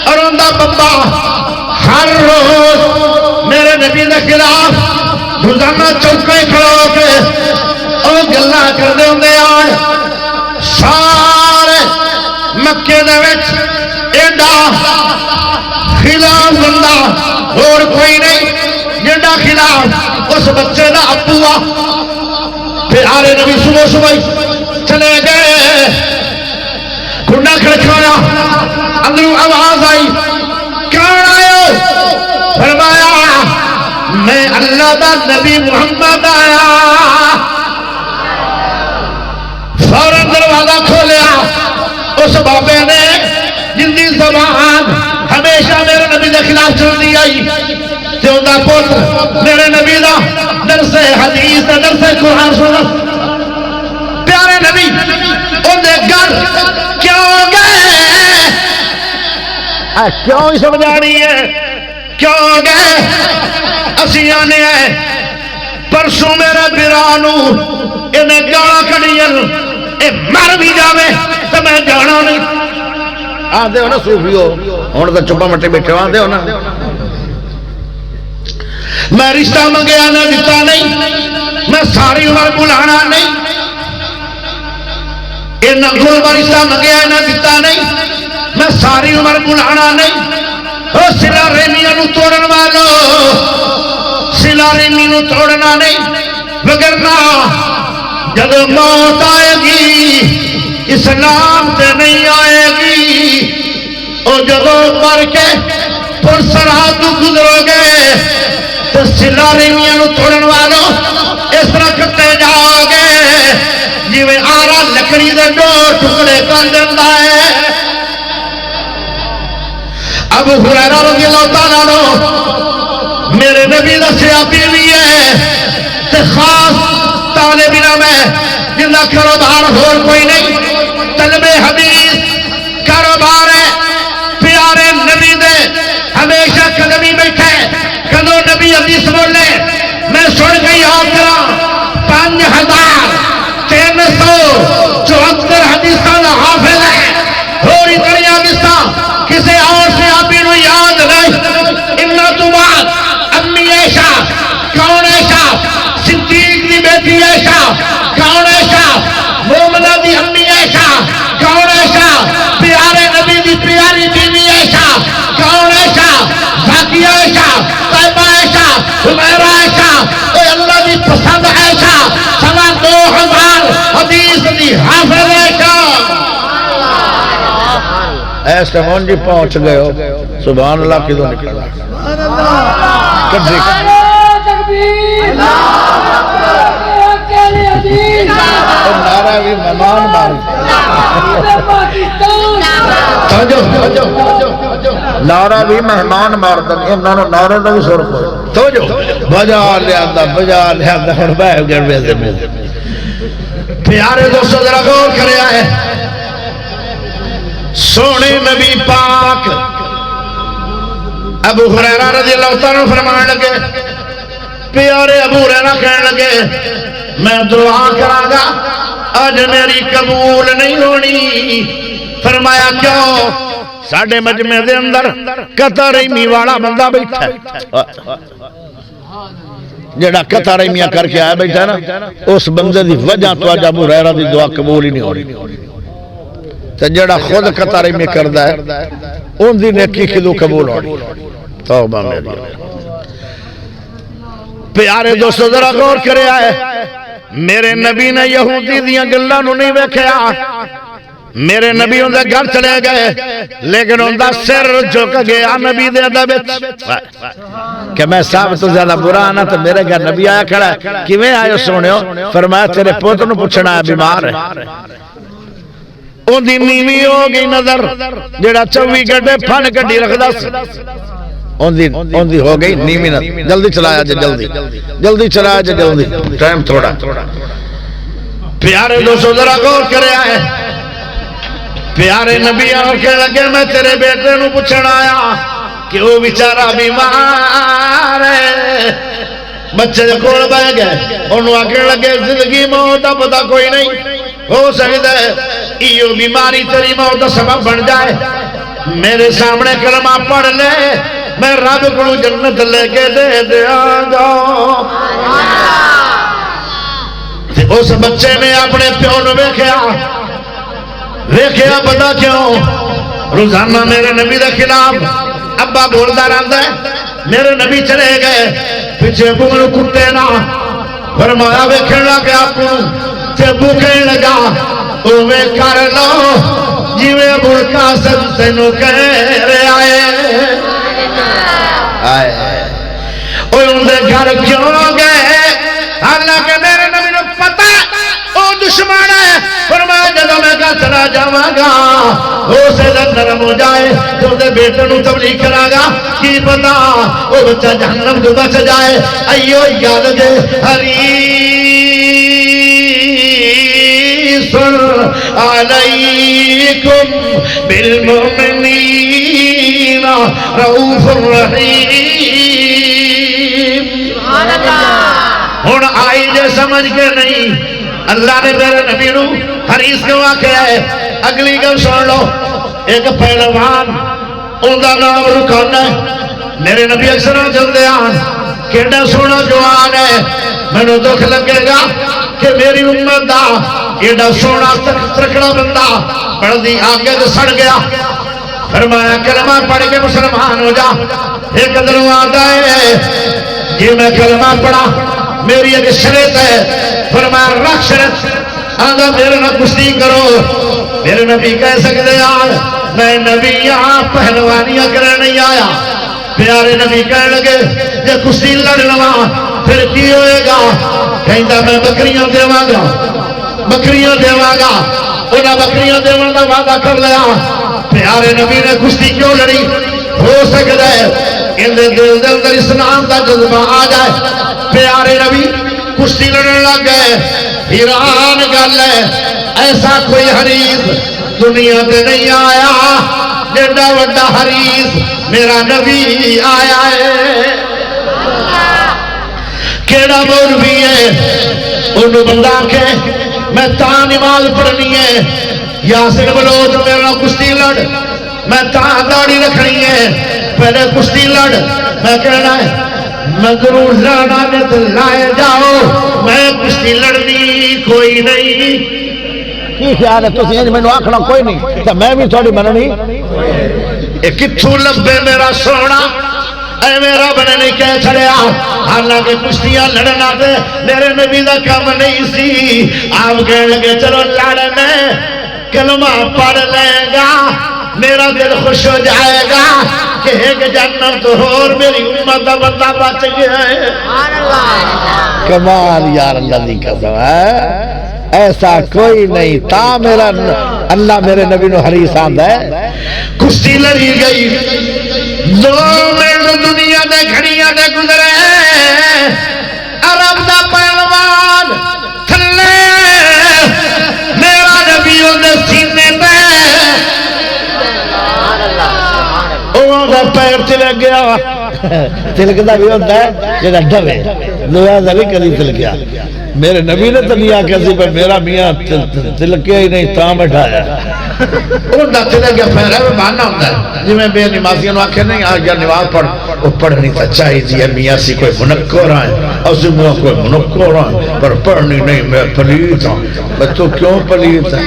اور اندہ بابا ہر روز میرے نبی کے خلاف روزانہ چوکے کھڑو کے اور گلا کرتے ہوں آن. سارے مکے دے وچ ایڈا خلاف بندہ اور کوئی نہیں جیڈا خلاف اس بچے دا ابو آ. پیارے نبی صبح صبح چلے گئے. کنڈا کھڑکایا اندروں آواز آئی کون آئے؟ فرمایا میں اللہ دا نبی محمد آیا. فوراً دروازہ کھولیا. اس بابے نے جن دی زبان ہمیشہ میرے نبی کے خلاف چلتی آئی جو دا پتر میرے نبی دا درس حدیث دا درس قرآن سنا. پیارے نبی اندے گھر کیوں گئے؟ کیوں ہی سمجھانی ہے؟ کیوں گئے؟ اسی آنے ہیں پرسوں میرے برانو انہیں گالا کڑیل اے مر بھی جاوے تو میں جانا نہیں. آدھے ہو نا صوفیو ہونے تو چپا مٹے بیٹھے آدھے ہو نا. میں رشتہ منگیا نہ دیتا نہیں. میں ساری عمر بلانا نہیں. یہ نگل کا رشتہ منگیا نہ دیتا نہیں. میں ساری عمر بلانا نہیں. او سلا ریمیاں نو توڑن والو سلا ریمی نو توڑنا نہیں. وگرنا جب موت آئے گی اسلام تے نہیں آئے گی. اور جب مر کے پرسرات گزرو گے تو سلا ریمیاں نو توڑن والو اس طرح کٹے جاؤ گے جی میں آرہ لکڑی دے 2 ٹکڑے کر دیتا ہے. ابو ہریرہ رضی اللہ تعالیٰ عنہ میرے نبی دا صحابی بھی ہے تے خاص طالب علم ہے جن کا کاروبار اور کوئی نہیں. طلب حدیث کاروبار ہے. پیارے نبی دے ہمیشہ قدمی بیٹھے کدو نبی حدیث بولے میں سن کے یاد کرا 5374 حدیثاں دا حافظ ہے. اور اتنی حدیثاں کسی اور سے آپ نو یاد نہیں. امنا تو بعد امی عائشہ کون عائشہ؟ صدیق دی بیٹی عائشہ کون عائشہ؟ مومنہ دی امی عائشہ کون عائشہ؟ پیارے نبی دی پیاری بیوی عائشہ کون عائشہ؟ ذاکیہ عائشہ طیبہ عائشہ حمیرہ عائشہ اے اللہ دی پسند عائشہ 2000 حدیث دی حافظ عائشہ. ایسے ہون جی پہنچ گئے ہو سبحان اللہ کی دو نکلا. نعرہ بھی مہمان مار نعرہ بھی مہمان مار دن انہوں نے نعرہ دا بھی سر پڑے تو جو بجا لیا ہر بہ گئے ویسے میں. پیارے دوستو ذرا غور کریا ہے سونے نبی پاک ابو ہریرہ رضی اللہ تعالیٰ فرمان لگے. پیارے ابو ہریرہ کہنے لگے میں دعا کراں گا آج میری قبول نہیں ہونی. فرمایا کیوں؟ ساڑھے مجمع دے اندر قطر ریمی والا بندہ بیٹھا ہے. جڑا قطار میاں کر کے آیا بیٹھا نا اس بندے دی وجہ تو اج ابو ہریرہ دی دعا قبول ہی نہیں ہونی تے جڑا خود قطار میں کردا ہے اون دی نیکی کدو قبول ہونی توبہ میری پیارے دوستو ذرا غور کرے آئے میرے نبی نے یہودی دیاں گلاں نو نہیں ویکھیا میرے نبی ان دے گھر چلے گئے لیکن ان دا سر جھک گیا نبی دے ادب کہ میں صاحب تو زیادہ برا آنا تو میرے گھر نبی آیا کھڑا ہے کیویں آئے سونے ہو فرمایا تیرے پوت نو پوچھنا ہے بیمار ہے ان دی نیوی ہو گئی نظر جڑا 24 گھنٹے پھن کڈی رکھدا سی ان دی ہو گئی نیوی نظر جلدی چلایا جے جلدی چلایا جے جلدی ٹائم تھوڑا پیارے دوستو ذرا غور کرے آئے پیارے نبی آن کے لگے میں تیرے بیٹے نو پوچھنا آیا کہ وہ بیچارہ بیمار ہے بچے کول بہ گئے انہوں آکے لگے زندگی موت دا پتہ کوئی نہیں ہو سکتا ہے ایو بیماری تیری موت دا سبب بن جائے میرے سامنے کلمہ پڑھ لے میں رب کو جنت لے کے دے دیا گا اس بچے نے اپنے پیو نو ویکھیا پتا کیوں روزانہ میرے نبی دے خلاف ابا بولدا رہندا ہے میرے نبی چلے گئے پیچھے ابو نو کٹے نہ فرمایا ویکھن لگا آپ تے ابو کہن لگا اوویں کر لو جویں ابو قاسم تینوں کہہ رہا ہے اوے ان دے گھر کیوں گئے حالانکہ میرے نبی نو پتہ او دشمن ہے فرمایا جب میں کہا چلا جاواں گا ہو سے نرم ہو جائے تو دے بیٹے نو تبلیغ کرا گا کی پتا او بچہ جہنم تو بچ جائے ایو یاد دے حریص علیکم بالمؤمنین رؤوف رحیم سبحان اللہ ہن آئی جے سمجھ کے نہیں اللہ نے میرے نبی نو حریص کیوں آکھیا ہے اگلی گل سن لو ایک پہلوان ان دا نام رکن ہے میرے نبی اکثر چلتے آن کیڑا سونا جوان ہے مینوں دکھ لگے گا کہ میری امت دا ایڈا سونا ترکڑا بندہ پڑھدی آگے تو سڑ گیا فرمایا کلمہ پڑھ کے مسلمان ہو جا ایک دنوں آتا ہے یہ میں کلمہ پڑھا میری ایک شرط ہے فرمایا رکھ شرط آگا میرے نہ کشتی کرو میرے نبی کہہ سکتے آن میں نبی یہاں پہلوانیاں کرنے نہیں آیا پیارے نبی کہنے لگے جے کشتی لڑ لواں پھر کی ہوئے گا کہندہ میں بکریاں دیواں گا انہاں بکریاں دیواں دا وعدہ کر لیا پیارے نبی نے کشتی کیوں لڑی ہو سکتا ہے ان دے دل اندر اسلام دا جذبہ آ جائے پیارے نبی کشتی لڑنے لگ گئے حیران گل ہے ایسا کوئی حریص دنیا تے نہیں آیا جیڑا وڈا حریص میرا نبی آیا ہے کیڑا مولوی ہے انہوں بندہ کہ میں تاں نماز پڑھنی ہے یاسر بلوچ میرا کشتی لڑ میں تاں داڑھی رکھنی ہے پہلے کشتی لڑ میں کہنا ہے میں ضرور لڑنا تو لائے جاؤ میں کشتی لڑنی کوئی نہیں کی خیال ہے تسی میں نے آکھنا کوئی نہیں تو میں بھی تھوڑی مننی کتھوں لبے میرا سونا اے میرا بنے نہیں کہہ چھڑیا حالانکہ کشتیاں لڑنا دے میرے نبی دا کام نہیں سی آپ کہنے لگے چلو لڑنے کلمہ پڑھ لے گا میرا دل خوش ہو جائے گا کہ ایک جنت اور میری امت دا بندہ بچ گیا ہے کمال یار اللہ دی قسم ہے ایسا کوئی نہیں تا میرا اللہ میرے نبی نو حریص آندا ہے کشتی لڑی گئی 2 منٹ دنیا دے گھڑیاں دے گزرے عرب دا پہلوان تھلے میرا نبی دے سینے پہ اوہ دا پیر چلے گیا تلک دا بھی ہوتا ہے جیسا ڈوے لہذا نہیں کدی تلکیا میرے نبی نے تو نہیں آکھیا سی پر میرا میاں تلکیا ہی نہیں تاں بٹھایا ان دا تلکیا پھر ہے بہانہ ہوتا ہے جی میں بے نمازیوں نے آکھے نہیں آج یا نماز پڑھ وہ پڑھنی تا چاہی دی ہے میاں سی کوئی منکو رہا ہے عظموں کوئی منکو رہا ہے پر پڑھنی نہیں میں پلیت ہوں میں تو کیوں پلیت ہے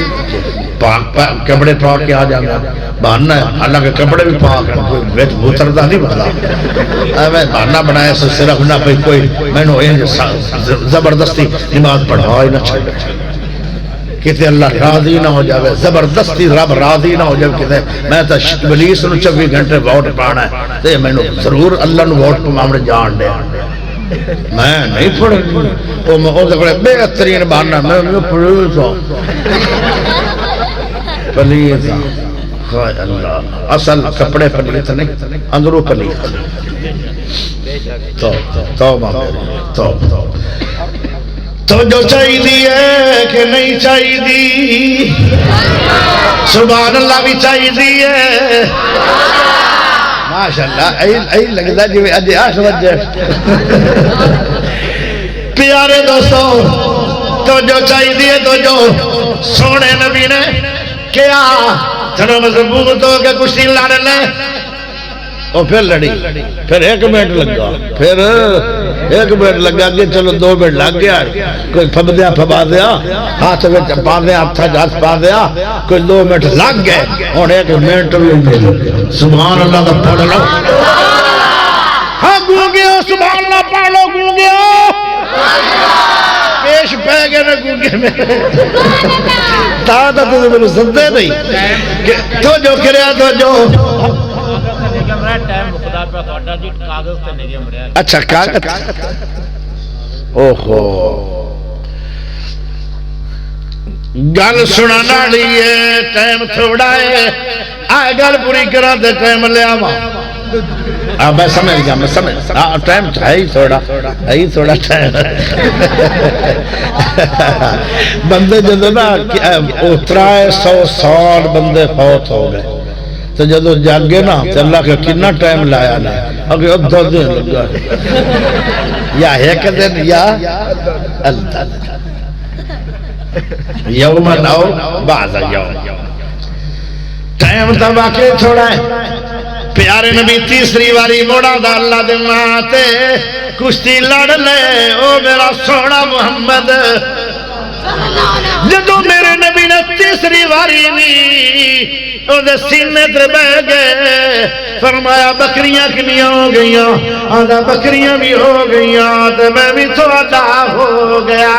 کپڑے پاک کے آ جانا بہانہ ہے حالانکہ کپڑے بھی پاک ہیں کوئی بیت بوتردہ نہیں بنتا میں بہانہ بنایا سے صرف نہ کوئی میں نے زبردستی نماز پڑھا ہی نہ چھڑ کہتے اللہ راضی نہ ہو جاوے زبردستی رب راضی نہ ہو جاوے کہتے میں تا ابلیس نو 24 گھنٹے ووٹ پانا ہے تے میں نے ضرور اللہ نو ووٹ پامنے جان دے میں نہیں پڑھنی وہ میں بڑے بہترین بہانہ میں پڑھوں تو پلیت خواہ اللہ اصل کپڑے پلیت نہیں اندروں پلیت توبہ تو جو چاہی دی ہے کہ نہیں چاہی دی سبحان اللہ بھی چاہی دی ہے ماشاءاللہ ایل لگتا جو اجے 8 بجے پیارے دوستو تو جو چاہی دی ہے تو جو سونے نبی نے کیا تھوڑا مضبوط ہو کے کشتی لڑ لے اور پھر لڑی پھر 1 منٹ لگا پھر 1 منٹ لگا کہ چلو 2 منٹ لگ گیا کوئی پھبدیا پھبا دیا ہاتھ میں پا دیا ہاتھا جات پا دیا کوئی 2 منٹ لگ گئے اور 1 منٹ بھی سبحان اللہ کا پڑھ لو ہاں گونگے ہو سبحان اللہ پڑھ لو گونگے ہو پیش پہ گئے نا گونگے میں تاہتا تو میرے سنتے نہیں تو جو کریا تو جو اچھا کاغذ اوہو گل سنانا لیے ٹائم تھوڑا ہے آئے گل پوری کرا دے ٹائم لے آما میں سمجھ گیا میں سمجھ ٹائم ہے ہی تھوڑا ٹائم بندے جدو نا 300 سال بندے فوت ہو گئے تو جدو جاگے نا تو اللہ کا کتنا ٹائم لایا نا اگر 2 دن لگا یا 1 دن یا اللہ یوم نو بعض یوم ٹائم تو باقی چھوڑا ہے پیارے نبی تیسری واری موڑا دا اللہ دے ماتے کشتی لڑ لے او میرا سونا محمد جدو میرے نبی نے تیسری واری نہیں او دے سینے در بہ گئے فرمایا بکریاں کنیاں ہو گئیاں آدھا بکریاں بھی ہو گئیاں تو میں بھی تھوڑا ہو گیا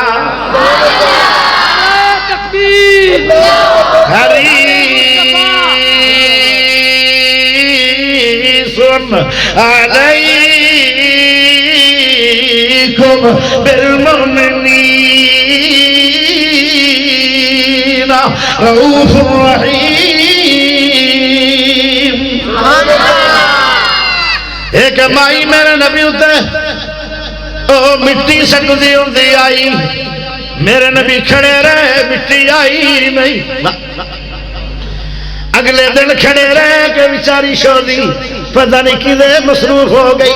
علیکم بالمؤمنین رؤوف رحیم ایک مائی میرے نبی ہوتے او مٹی سکتی ہوندی آئی میرے نبی کھڑے رہے مٹی آئی نہیں اگلے دن کھڑے رہے کہ بیچاری شودی پتہ نہیں کدے مصروف ہو گئی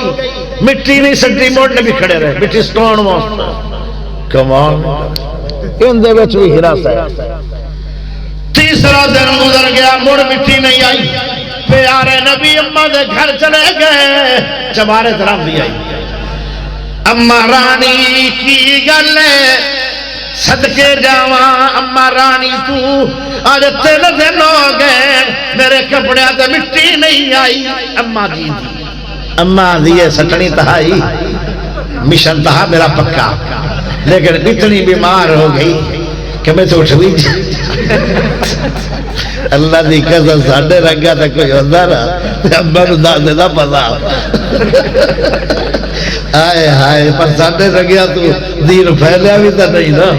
مٹی نہیں سکتی موڑ نبی کھڑے رہے مٹی سٹون واسطہ کمال ان دے وچ بھی ہراس ہے تیسرا دن گزر گیا موڑ مٹی نہیں آئی پیارے نبی اماں دے گھر چلے گئے چبارے طرف بھی آئی اماں رانی کی گلے صدقے جاواں اماں رانی تو آج 3 دن ہو گئے میرے کپڑے تے مٹی نہیں آئی اماں دیئے سٹنی تہائی مشن تہا میرا پکا لیکن اتنی بیمار ہو گئی کہ میں تو اٹھ بھی اللہ دی قسم ساڈے رنگا تے کوئی ہوندا نا اماں نوں دس دے دا پتا آئے ہائے پر ساڈے رنگیا تو دین پھیلیا بھی تو نہیں نا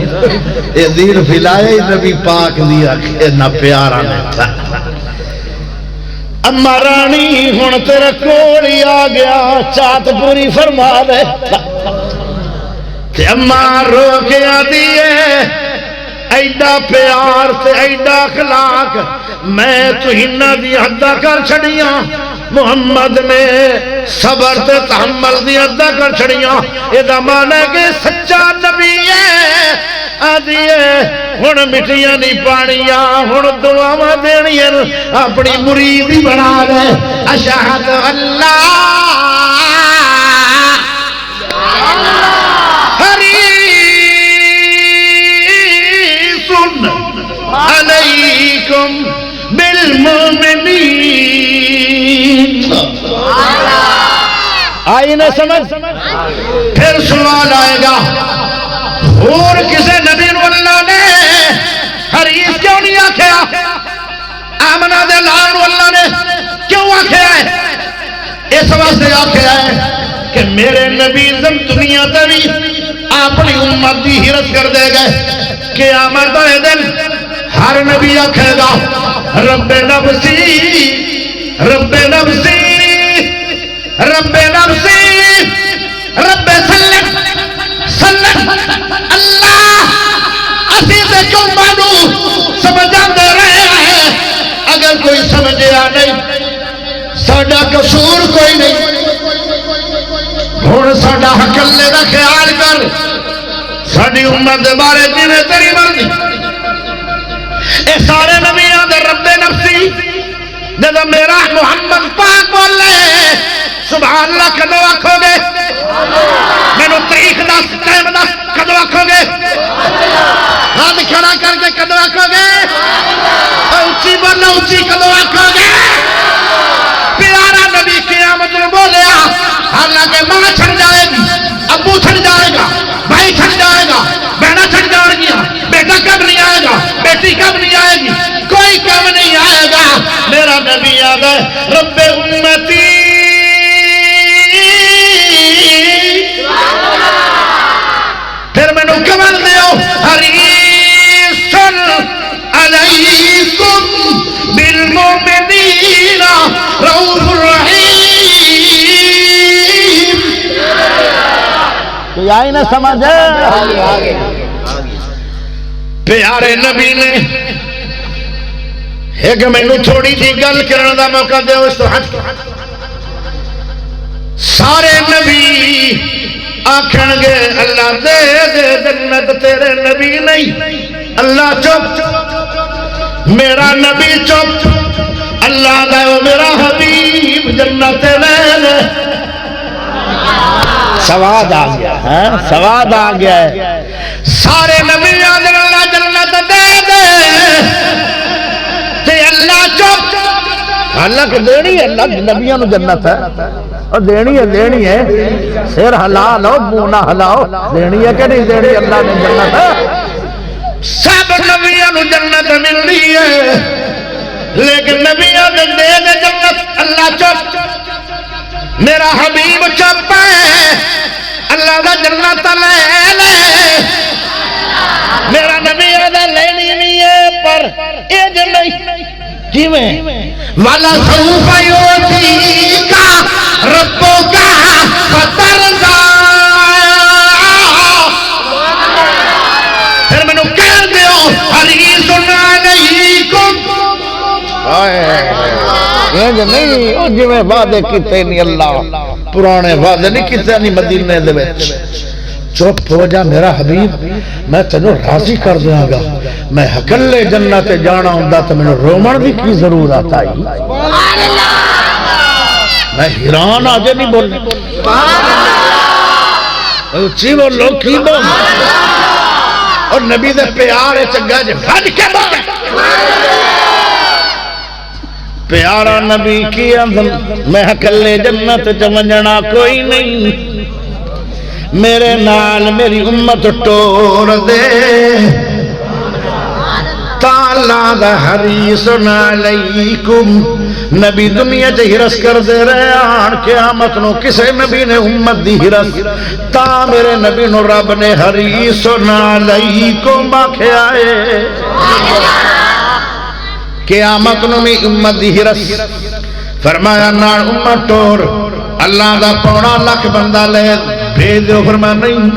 یہ دین پھیلایا ہی نبی پاک دیا نہ پیارا نے اما رانی ہن تیرے کول ہی آ گیا چات پوری فرما دے تے اما رو کے آدھی ہے ایڈا پیار تے ایڈا اخلاق میں تو ہنہ دی حدہ کر چھڑیاں محمد نے صبر تے تحمل دی ادا کر چھڑیاں اے دا معنی ہے کہ سچا نبی ہے آدھیے ہن مٹیاں نہیں پانیاں ہن دعاواں دینیاں اپنی مرید ہی بنا لے اشہد اللہ علیکم بالمؤمنین آئی نہ سمجھ پھر سوال آئے گا اور کسے نبی اللہ نے حریص کیوں نہیں آکھیا آمنہ دے لال اللہ نے کیوں آکھیا ہے اس واسطے آکھیا ہے کہ میرے نبی زم دنیا تبھی اپنی امت دی حرس کر دے گئے قیامت والے دن ہر نبی آکھے گا رب نفسی رب نفسی رب نفسی رب سلم سلم اللہ اسی سے کیوں مانو سمجھا دے رہے ہیں اگر کوئی سمجھیا نہیں ساڈا قصور کوئی نہیں ہن ساڈا حق اللہ دا خیال کر ساڈی امت دے بارے جویں تیری مرضی اے سارے نبیوں دے رب نفسی جب میرا محمد پاک بولے سبحان اللہ کدو آکھو گے مینو تاریخ دس ٹائم دس کدو آکھو گے ہاتھ کھڑا کر کے کدو آکھو گے اونچی بولو اونچی کدو آکھو گے پیارا نبی قیامت میں بولیا حالانکہ ماں چھڑ جائے گی ابو چھڑ جائے گا بھائی چھڑ جائے گا بہنا چھڑ جائے گی بیٹا کب نہیں آئے گا بیٹی کب نہیں آئے گی کوئی کم نہیں آئے گا میرا نبی آ گئے رب امتی پھر میں نے کمل دیو حریص علیکم بالمؤمنین رؤوف الرحیم تو آئی نہ سمجھے پیارے نبی نے ایک مینو تھوڑی جی گل کرنے دا موقع دے اس تو ہٹ سارے نبی آکھن گے اللہ دے دے جنت تیرے نبی نہیں اللہ چپ میرا نبی چپ اللہ دے میرا حبیب جنت لے لے سواد آ گیا سواد آ گیا ہے سارے نبی آدھر اللہ جنت دے دے تے اللہ چپ اللہ کو دینی ہے اللہ نبیوں نے جنت ہے اور دینی ہے سر ہلا لو منہ نہ ہلاؤ دینی ہے کہ نہیں دینی اللہ نے جنت ہے سب نبیوں نے جنت مل رہی ہے لیکن نبیوں نے دے دے جنت اللہ چپ میرا حبیب چپ ہے اللہ کا جنت لے لے میرا نبی آدھا لینی نہیں ہے پر اے جن نہیں جیویں والا سوف یوتیکا ربکا فترضا پھر میں نے کہہ دیو حریص علیکم یہ جن نہیں جیویں وعدے کیتے نہیں اللہ پرانے وعدے نہیں کیتے نہیں مدینے دے وچ چپ ہو جا میرا حبیب میں تینوں راضی کر دیا گا میں اکلے جنت جانا ہوں تو میں رومن بھی کی ضرورت آئی میں حیران آجے نہیں بولنے اچھی بولو کی بول اور نبی دے پیارے چنگا جے بھج کے بول پیارا نبی کی اندھن میں اکلے جنت چمجنا کوئی نہیں میرے نال میری امت ٹور دے تالا دا حریص علیکم نبی دنیا چ ہرس کر دے رہے آن قیامت نو کسے نبی نے امت دی ہرس تا میرے نبی نو رب نے حریص علیکم باکھے آئے قیامت نو میں امت دی ہرس فرمایا نال امت ٹور اللہ دا 2.5 لاکھ بندہ لے بھیج دو فرمایا نہیں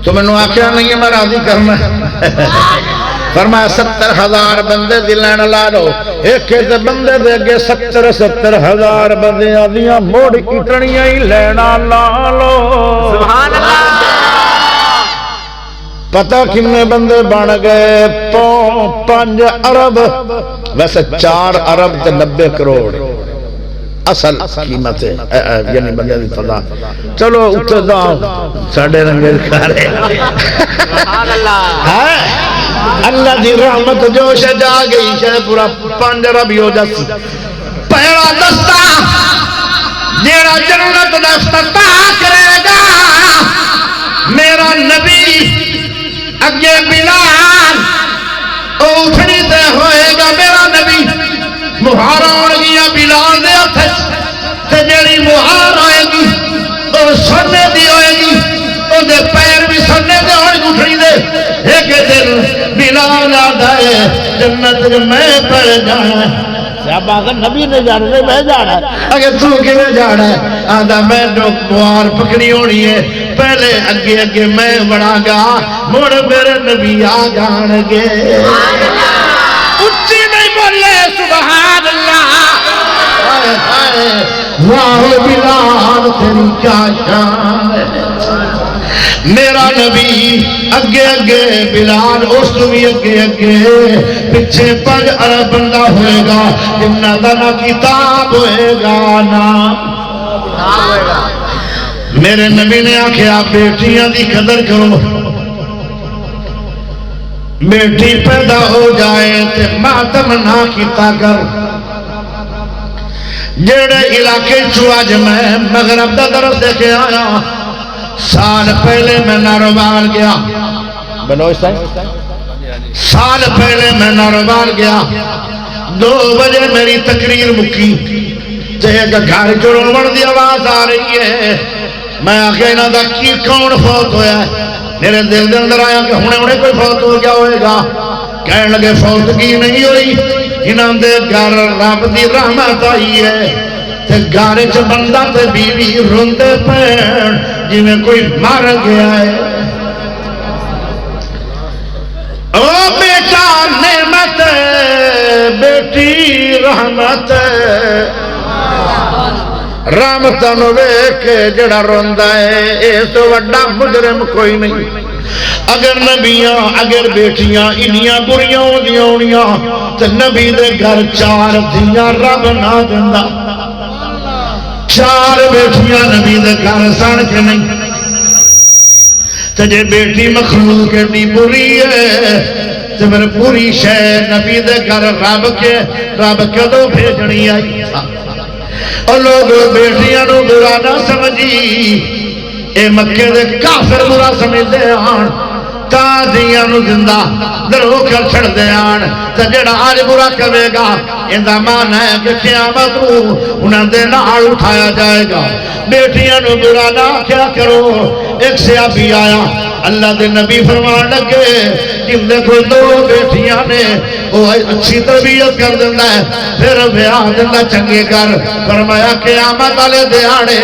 تو میں نے آکھیا نہیں ہے میں راضی کرنا فرمایا 70,000 بندے دی لین لا لو، ایک بندے دے اگے 70,000 بندیاں دیاں موڑ اٹھنیاں ہی لینا لا لو۔ سبحان اللہ۔ پتہ کنے بندے بن گئے؟ 5 ارب، ویسے 4 ارب تے 90 کروڑ اصل قیمت ہے، یعنی بندے دی فضا۔ چلو اتھے دا ساڑھے رنگے کھارے اللہ دی رحمت جوش جا گئی، شاید پورا 5 ارب ہی ہو جاتی۔ پہلا دستہ جیڑا جنت دا افتتاح کرے گا میرا نبی، اگے بلال او اٹھنی تے ہوئے گا میرا نبی، مہار آن گیا بلال دے ہتھ، تے جیڑی مہار آئے گی او سونے دی ہوئے گی، او دے پیر بھی سونے دے ہوئے گی اٹھنی دے۔ ایک دن بلال آدھا ہے جنت میں پڑ جانا، صحابہ آگا نبی نے جانا نہیں میں جانا، اگر تو کنے جانا ہے؟ آدھا میں مہار پکڑی ہونی ہے، پہلے اگے اگے میں بڑھا گا، مڑ میرے نبی آ جان گے۔ اچھی نہیں بولے سبحان اللہ۔ واہ بلال تیری کیا شان ہے، میرا نبی اگے اگے بلال اس تو بھی اگے اگے، پچھے 5 ارب بندہ ہوئے گا جنہ دا نہ کتاب ہوئے گا نہ میرے نبی نے آکھیا بیٹیاں دی قدر کرو، بیٹی پیدا ہو جائے تے ماتم نہ کیتا کر۔ جڑے علاقے چواج میں مغرب دا درس دے کے آیا، سال پہلے میں ناروبال گیا، بلوچ صاحب سال پہلے میں ناروبال گیا، 2 بجے میری تقریر مکی تے ایک گھر چڑھن بڑھ دی آواز آ رہی ہے، میں آخیا انہاں دا کی کون فوت ہویا ہے؟ میرے دل دے اندر آیا کہ ہونے کوئی فوت ہو گیا ہوئے گا، کہنے لگے فوت کی نہیں ہوئی، انہاں دے گھر رب دی رحمت آئی ہے، تے گھر چ بندہ تے بیوی روندے پین جی میں کوئی مر گیا ہے۔ او بیٹا نعمت بیٹی رحمت، رحمتاں نو ویکھ جڑا روندا ہے اس تو وڈا مجرم کوئی نہیں۔ اگر نبیاں اگر بیٹیاں انیاں بریاں ہوندیاں ہونیاں تے نبی دے گھر 4 دھیاں رب نہ دیندا، 4 بیٹیاں نبی دے گھر سن کے نہیں۔ تے جے بیٹی مخلوق ایڈی بری ہے تے پھر بری شے نبی دے گھر رب کدوں بھیجنی آئی؟ اور لوگ بیٹیاں نو برا نہ سمجھی، اے مکے دے کافر برا سمجھتے آن، تا دیاں نو زندہ درو کر چھڑ دے آن، تا جڑا آج برا کرے گا اندہ مان ہے کہ قیامت رو انہاں دے نال اٹھایا جائے گا۔ بیٹیاں نو برا نہ کیا کرو۔ ایک صحابی آیا، اللہ دے نبی فرمان لگے جن دے کوئی 2 بیٹیاں نے وہ اچھی تربیت کر دینا ہے پھر بیاہ دینا چنگے کر، فرمایا قیامت والے دیاڑے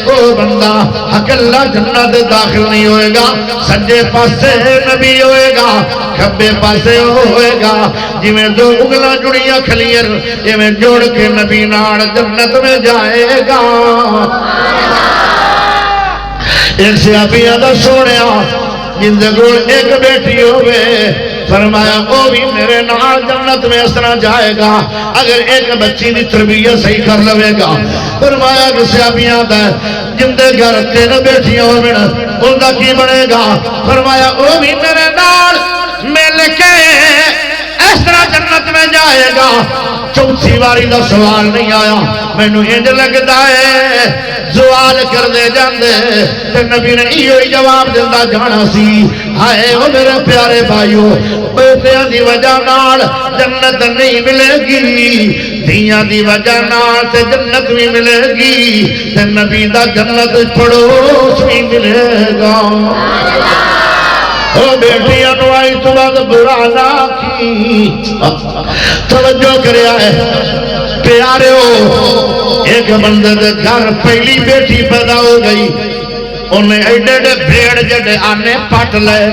وہ بندہ حق اللہ جنت داخل نہیں ہوئے گا، سجے پاسے نبی ہوئے گا، کھبے پاسے ہوئے گا، جی میں 2 انگلاں جڑیاں کھلیر جی میں جوڑ کے نبی ناڑ جنت میں جائے گا۔ ایک صحابی دا سونیا جن دے کول ایک بیٹی ہوئے، فرمایا وہ بھی میرے نال جنت میں اس طرح جائے گا اگر ایک بچی دی تربیت صحیح کر لوے گا۔ فرمایا کہ صحابیاں دا جن دے گھر 3 بیٹیاں ہوئے ان دا کی بنے گا؟ فرمایا وہ بھی میرے نال مل کے اس طرح جنت میں جائے گا۔ چوتھی باری دا سوال نہیں آیا، مینو انج لگتا ہے سوال کر دے جاندے تے نبی نے ایو ہی جواب دیندہ جانا سی۔ ہائے او میرے پیارے بھائیو، بیٹیاں دی وجہ نال جنت نہیں ملے گی، دھیاں دی وجہ نال تے جنت بھی ملے گی، تے نبی دا جنت پڑوس بھی ملے گا۔ او بیٹیاں نو آئی تو بعد برا نہ کی، توجہ کریا ہے پیارے ہو۔ ایک بندے دے گھر پہلی بیٹی پیدا ہو گئی، انہیں ایڈے ایڈے بھیڑ جڑے آنے پٹ لے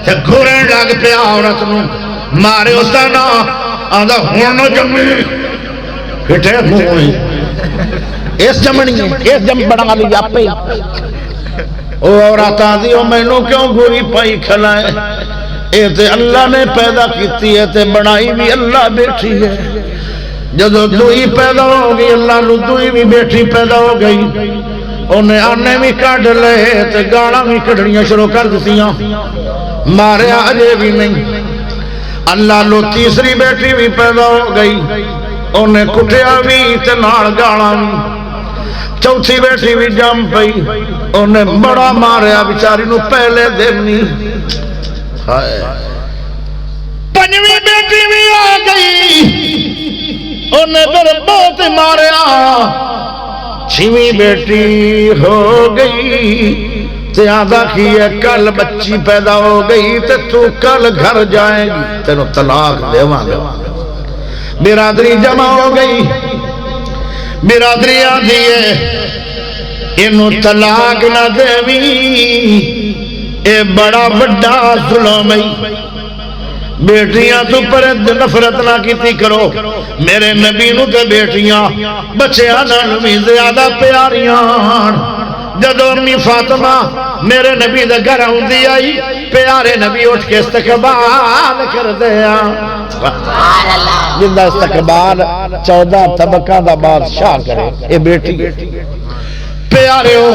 تے گھوریں لگ پیا عورت نو، مارے اس کا نا آدھا ہون جمی پھٹے ہوئی اس جمنی اس جم بڑا لی آپے او عورت آدھی او میں نو کیوں گوری پائی کھلائے اے تے اللہ نے پیدا کیتی ہے تے بنائی بھی اللہ بیٹھی ہے جدو دوئی پیدا ہو گئی اللہ نو دوئی بھی بیٹھی پیدا ہو گئی انہیں آنے بھی کڑ لے تے گاڑا بھی کڑھڑیاں شروع کر دیتیاں مارے آجے بھی نہیں اللہ لو تیسری بیٹی بھی پیدا ہو گئی انہیں کٹیا بھی تے نال گاڑا بھی چوتھی بیٹی بھی جم پئی انہیں بڑا ماریا بیچاری نو پہلے دینی پنجویں بیٹی بھی آ گئی انہیں پھر بہت ماریا چھویں بیٹی ہو گئی تے آدھا کی ہے کل بچی پیدا ہو گئی تے تو کل گھر جائے گی تینو طلاق دیواں گا برادری جمع ہو گئی برادری آدھی ہے انو طلاق نہ دیوی اے بڑا بڑا ظلم ہے بیٹیاں تو پر نفرت نہ کیتی کرو میرے نبی نو تے بیٹیاں بچیاں نال بھی زیادہ پیاریاں جدو امی فاطمہ میرے نبی دے گھر ہوندی آئی پیارے نبی اٹھ کے استقبال کر دیا جندہ استقبال 14 طبقہ دا بادشاہ کرے اے بیٹی پیارے ہو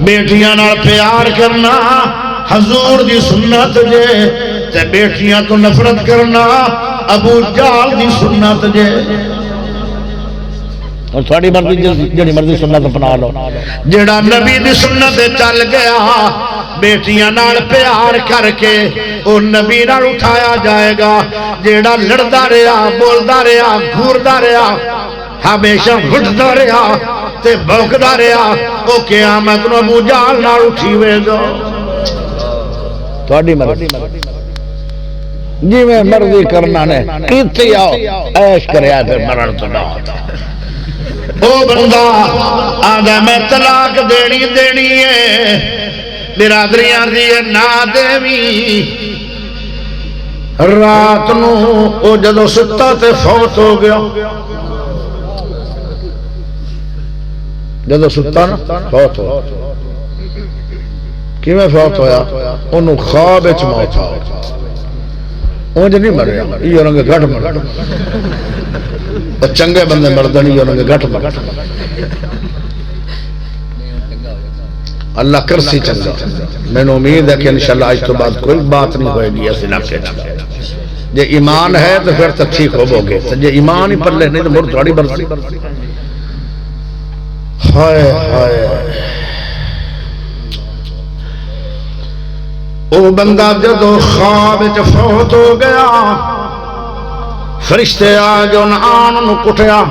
بیٹیاں نال پیار کرنا حضور دی سنت جے تے بیٹیاں تو نفرت کرنا ابو جال دی سنت جے اور تھوڑی مرضی جڑی مرضی سنت اپنا لو جڑا نبی دی سنت چل گیا بیٹیاں نال پیار کر کے او نبی نال اٹھایا جائے گا جڑا لڑدا رہا بولدا رہا گھوردا رہا ہمیشہ گھٹدا رہا تے بھوکدا رہا او قیامت نو ابو جال نال اٹھیوے گا تھوڑی مرضی جی میں مرضی کرنا نے کیتی آؤ عیش کریا پھر مرن تو نہ ہوتا او بندہ آدھا میں طلاق دینی ہے برادریاں دیئے نہ دیوی رات نو او جدو ستا تے فوت ہو گیا جدو ستا نا فوت ہو کی میں فوت ہویا انہوں خواب اچ موت ہو اونج نہیں مریا یہ رنگ گھٹ مر چنگے بندے مردنی یہ رنگ گھٹ مر اللہ کرسی چنگا میں نے امید ہے کہ انشاءاللہ آج تو بعد کوئی بات نہیں ہوئے گی اس علاقے جے ایمان ہے تو پھر تو ٹھیک ہو گے جے ایمان ہی پلے نہیں تو مر تھوڑی برسی ہائے ہائے او بندہ جدو خواب وچ فوت ہو گیا فرشتے آ جو آن نو کٹیا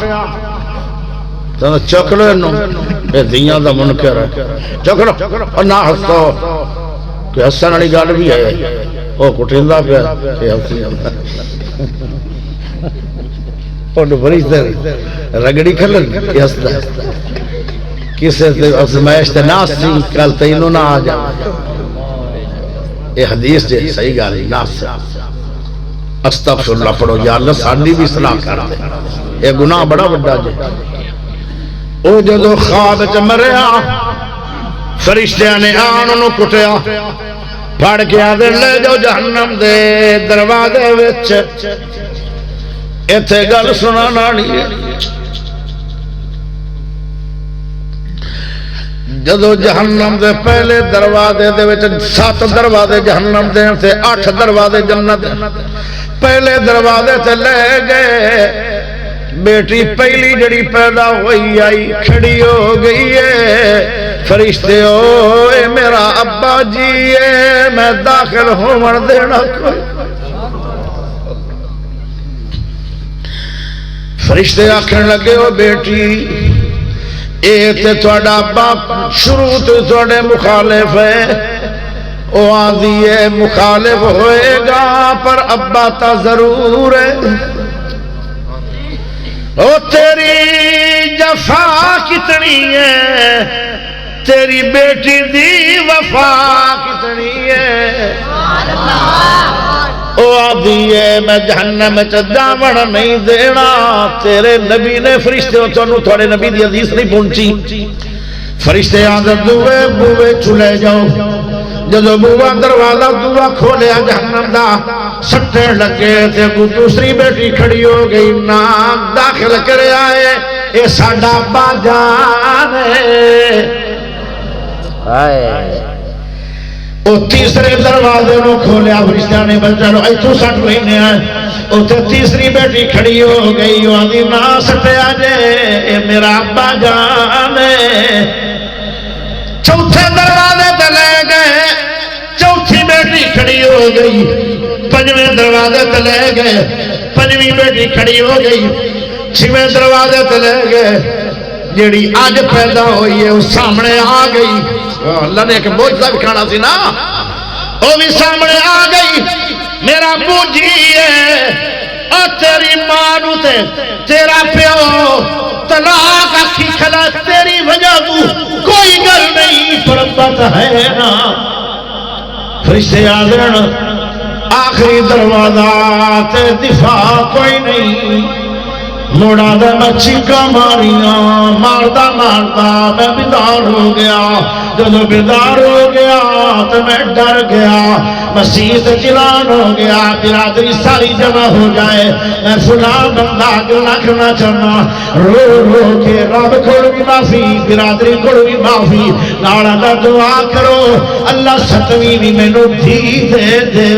چک لو انو اے دیاں دا منکر ہے چک لو اور نہ ہسو کہ ہسن والی گل بھی ہے او کٹیندا پیا کہ ہسی اون فرشتے رگڑی کھلن کہ ہسدا کسے تے ازمائش تے ناس سی کل تینوں نہ آ جا یہ حدیث جے صحیح گالی ناس استغفر اللہ پڑھو یا اللہ ساڑی بھی اصلاح کر دے یہ گناہ بڑا بڑا جے او جدو خواب چ مریا فرشتیاں نے آن انہوں کٹیا پھڑ کے آدھے لے جو جہنم دے دروازے وچ ایتھے گل سنانا نہیں جدو جہنم دے پہلے دروازے دے وچ 7 دروازے جہنم دے سے 8 دروازے جنت پہلے دروازے سے لے گئے بیٹی پہلی جڑی پیدا ہوئی آئی کھڑی ہو گئی ہے فرشتے ہو اے میرا ابا جی ہے میں داخل ہوں دینا کوئی فرشتے آکھن لگے ہو بیٹی اے تے تھوڑا باپ شروع تو تھوڑے مخالف ہے او آدھی ہے مخالف ہوئے گا پر ابا تا ضرور ہے او تیری جفا کتنی ہے تیری بیٹی دی وفا کتنی ہے او آدھی ہے میں جہنم جاون نہیں دینا. تیرے نبی نے فرشتے تانوں تھوڑے نبی دی حدیث نہیں پہنچی. فرشتے آدھے دوے بوے چلے جاؤ. جدو بوا دروازہ دعا کھولیا جہنم دا سٹے لگے تے کوئی دوسری بیٹی کھڑی ہو گئی. نام داخل کرے آئے اے ساڈا ابا جان ہے. وہ تیسرے دروازے نو کھولیا فرشتیاں نے بچارو ایتھوں سٹ لینے آئے. اتنے تیسری بیٹی کھڑی ہو گئی. وہ آدھی نہ سٹیا جے اے میرا ابا جان ہے. چوتھے دروازے تے لے گئے. چوتھی بیٹی کھڑی ہو گئی. پنجویں دروازے تے لے گئے. پنجویں بیٹی کھڑی ہو گئی. چھویں دروازے تے لے گئے. جیڑی آج پیدا ہوئی ہے وہ سامنے آ گئی. اللہ نے ایک موجزہ بھی کھانا سی نا. وہ بھی سامنے آ گئی. میرا بوجھی ہے اور تیری ماں نو تے تیرا پیو طلاق آکھی کھلا تیری وجہ تو کوئی گل نہیں پر پتہ ہے نا. فرشتے آدھن آخری دروازہ تے دفاع کوئی نہیں. موڑا دے میں چیکا ماریاں ماردا ماردا میں بیدار ہو گیا. جدو بیدار ہو گیا تو میں ڈر گیا. مسیح چلان ہو گیا. برادری ساری جمع ہو جائے. میں فلاں بندہ لکھنا چاہنا رو رو کے رب کو بھی معافی برادری کو بھی معافی نالا دا دعا کرو اللہ ستویں بھی مینوں دھی دے دے.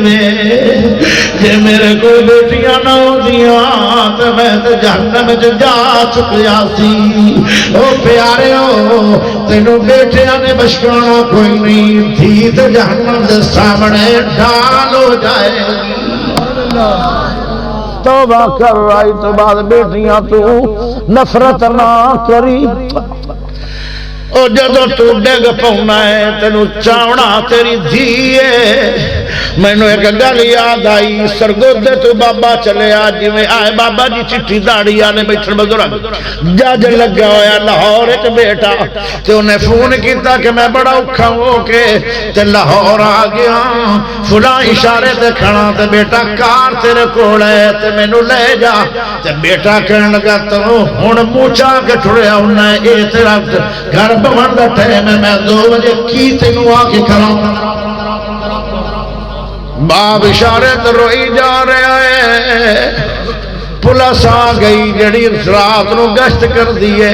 جے میرے کو بیٹیاں نہ ہوندیاں تو میں تے جہنم جا چکیا سی. او پیارے ہو تینوں بیٹیاں نے بچانا کوئی نہیں. دھی تے جہنم دے سامنے ڈال ہو جائے گی. توبہ کر رہی تو بعد بیٹیاں تو نفرت نہ کری. او جدو تو ڈگ پاؤنا ہے تینوں چاونا تیری دھی ہے. مینوں ایک گل یاد آئی. سرگودے تو بابا چلے آ جی میں آئے بابا جی چٹھی داڑی آنے بیٹھن بزرگ جج لگا ہویا لاہور ایک بیٹا تے انہیں فون کیتا کہ میں بڑا اوکھا ہو کے تے لاہور آ گیا. فلاں اشارے تے کھڑا تے بیٹا کار تیرے کول ہے تے مینوں لے جا. تے بیٹا کہن لگا تو ہن منہ چا کے ٹریا ہونا اے تیرا گھر بمن دا ٹائم ہے. میں 2 بجے کی تینوں آ کے کراں. باپ اشارے تو روئی جا رہا ہے. پولیس آ گئی جڑی رات نو گشت کر دیے.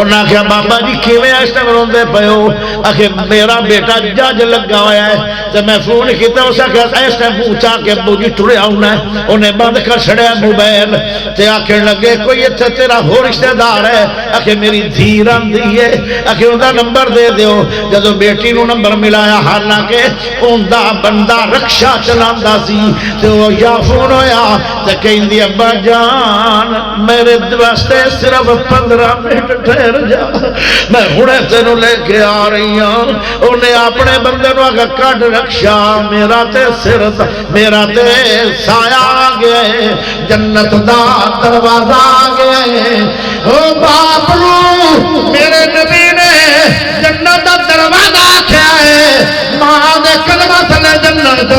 انہاں کہا بابا جی کیویں اس ٹائم روندے پئے ہو؟ آخے میرا بیٹا جج لگا ہوا ہے تے میں فون کیتا اس آخیا اس ٹائم پوچھا کہ ابو جی ٹریا ہونا ہے. انہیں بند کر چھڑیا موبائل تے آخر لگے کوئی اتنے تیرا ہو رشتہ دار ہے؟ آخے میری دھی راندی ہے. آخے انہاں نمبر دے دیو. جدو بیٹی نو نمبر ملایا حالانکہ اوندا بندہ رکشا چلاندا سی تے وہ یا فون ہویا تے کہندی ابا جان میرے واسطے صرف 15 منٹ ٹھہر جا میں ہنے تینوں لے کے آ رہی ہوں. انہیں اپنے بندے نو آگے کڈ رکشا میرا تے سر میرا تے سایہ آ گئے. جنت دا دروازہ آ گئے. او باپ نو میرے نبی نے جنت دا دروازہ آکھیا ہے. ماں دے قدماں تھلے جنت.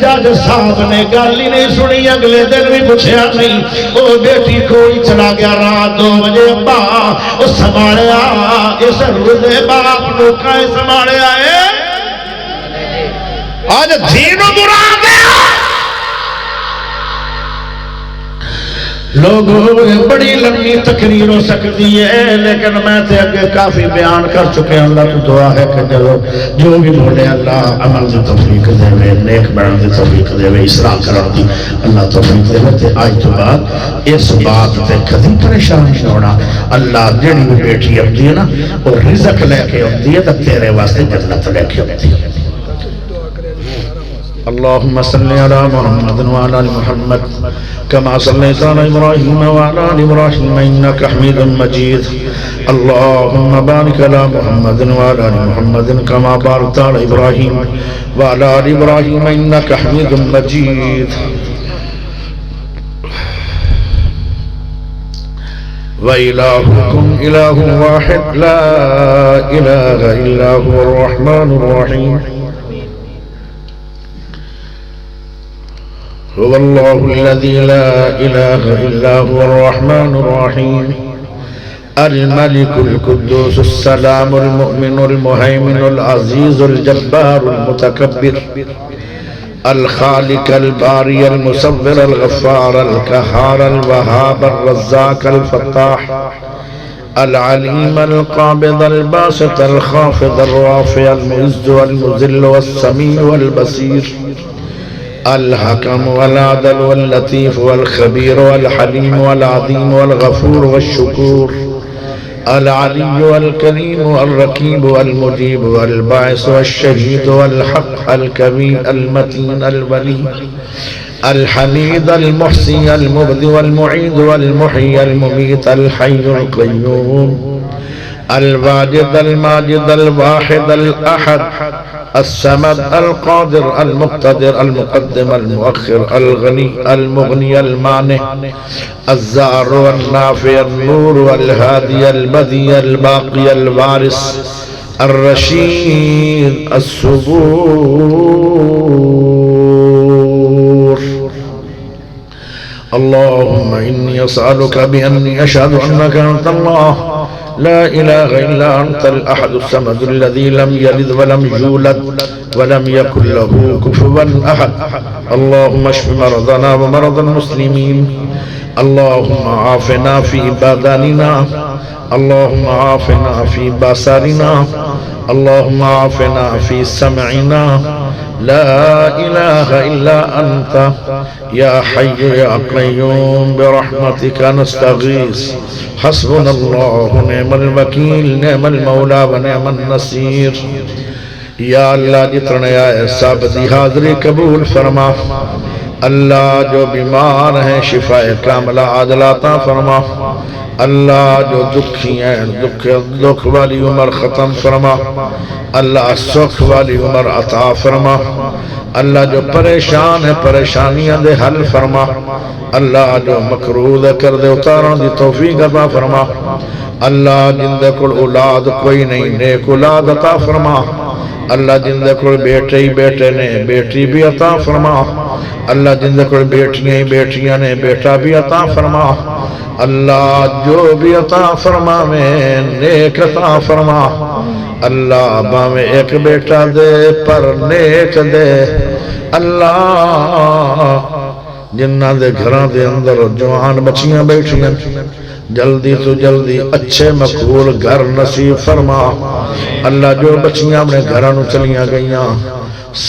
جج صاحب نے گل ہی نہیں سنی. اگلے دن بھی پوچھیا نہیں. او بیٹی کوئی چلا گیا رات 2 بجے. ابا او سنبھالیا اس روزے باپ نو کائیں سنبھالیا ہے؟ آج دھی نو برا گیا. لوگوں بڑی لمبی تقریر ہو سکتی ہے لیکن میں تے اگے کافی بیان کر چکے. اللہ تو دعا ہے کہ جو بھی بولے اللہ عمل دی توفیق دے نیک بنن دی توفیق دے اصلاح کرن دی اللہ توفیق دے. تے آج تو بعد اس بات تے کبھی پریشان نہیں ہونا. اللہ جڑی بھی بیٹی آتی ہے نا وہ رزق لے کے آتی ہے تو تیرے واسطے جنت لے کے آتی ہے. اللهم صل على محمد وعلى ال محمد كما صليت على ابراهيم وعلى ال ابراهيم انك حميد مجيد. اللهم بارك على محمد وعلى ال محمد كما باركت على ابراهيم وعلى ال ابراهيم انك حميد مجيد. وإلهكم إله واحد لا إله إلا هو الرحمن الرحيم. هو الله الذي لا إله إلا هو الرحمن الرحيم الملك القدوس السلام المؤمن المهيمن العزيز الجبار المتكبر الخالق الباري المصور الغفار القهار الوهاب الرزاق الفتاح العليم القابض الباسط الخافض الرافع المعز والمذل والسميع والبصير الحكم والعدل واللطيف والخبير والحليم والعظيم والغفور والشكور العلي والكريم والرقيب والمجيب والباعث والشهيد والحق الكبير المتين الولي الحميد المحصي المبدي والمعيد والمحيي المميت الحي القيوم الواجد الماجد الواحد الأحد الصمد القادر المقتدر المقدم المؤخر الغني المغني المانع الزار والنافع النور والهادي البديع الباقي الوارث الرشيد الصبور. اللهم إني أسألك بأني أشهد أنك أنت الله لا إله إلا أنت الأحد الصمد الذي لم يلد ولم يولد ولم يكن له كفوا أحد. اللهم اشف مرضنا ومرضى المسلمين. اللهم عافنا في بدننا، اللهم عافنا في بصرنا، اللهم عافنا في سمعنا. لا إله إلا أنت يا حي يا قيوم برحمتك نستغيث. حسبنا الله نعم الوکیل نعم المولا و نعم النصير. یا اللہ جتنے آئے سب دی حاضری قبول فرما. اللہ جو بیمار ہیں شفاء کاملہ عاجل عطا فرما. اللہ جو دکھی ہیں دکھ والی عمر ختم فرما. اللہ سکھ والی عمر عطا فرما. اللہ جو پریشان ہے پریشانیاں دے حل فرما. اللہ جو مکروہ کر دے اتارن دی توفیق عطا فرما. اللہ جن دے کول اولاد کوئی نہیں نیک اولاد عطا فرما. اللہ جن دے کول بیٹے ہی بیٹے نے بیٹی بھی عطا فرما. اللہ جن دے کول بیٹیاں ہی بیٹیاں نے بیٹا بھی عطا فرما. اللہ جو بھی عطا فرما میں نیک عطا فرما. اللہ باویں ایک بیٹا دے پر نیک دے. اللہ جنہ دے گھراں دے اندر جوان بچیاں بیٹھیاں جلدی تو جلدی اچھے مقبول گھر نصیب فرما. اللہ جو بچیاں اپنے گھراں چلیاں گئیاں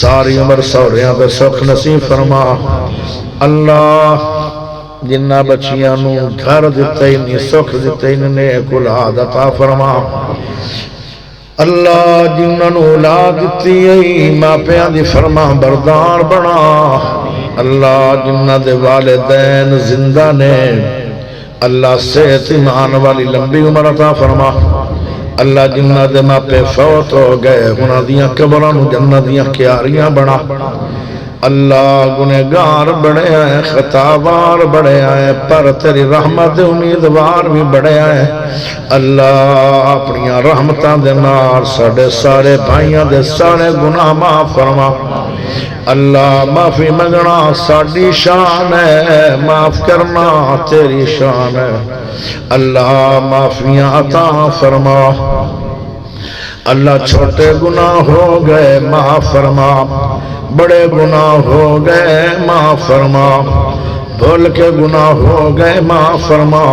ساری عمر سوریاں پہ سکھ نصیب فرما. اللہ جنہ بچیاں نو گھر دیتے ہی نہیں سکھ دیتے ہی نیک اولاد عطا فرما. اللہ جنہاں نو اولاد دیتی ہے ماپیاں دی فرما بردار بنا. اللہ جنہ دے والدین زندہ نے اللہ صحت ایمان والی لمبی عمر عطا فرما. اللہ جنہ دے ماپے فوت ہو گئے انہاں دیاں قبراں نو جنت دیاں کیاریاں بنا. اللہ گنہگار بڑے آئے خطاوار بڑے آئے پر تیری رحمت امیدوار بھی بڑے آئے. اللہ اپنی رحمتاں دے نال ساڑے سارے بھائیاں دے سارے گناہ معاف فرما. اللہ معافی منگنا ساڑی شان ہے معاف کرنا تیری شان ہے. اللہ معافیاں عطا فرما. اللہ چھوٹے گناہ ہو گئے معاف فرما. بڑے گناہ ہو گئے معاف فرما. بھول کے گناہ ہو گئے معاف فرما.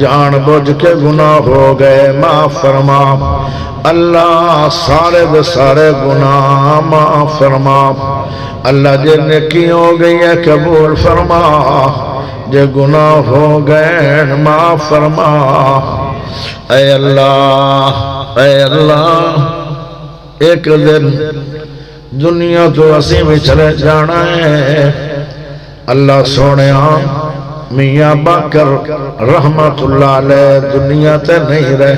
جان بوجھ کے گناہ ہو گئے معاف فرما. اللہ سارے دے سارے گناہ معاف فرما. اللہ جے نیکی ہو گئی ہے قبول فرما. جے گناہ ہو گئے معاف فرما. اے اللہ اے اللہ ایک دن دنیا تو اسی میں چلے جانا ہے. اللہ سونے میاں باکر رحمت اللہ علیہ دنیا تے نہیں رہے.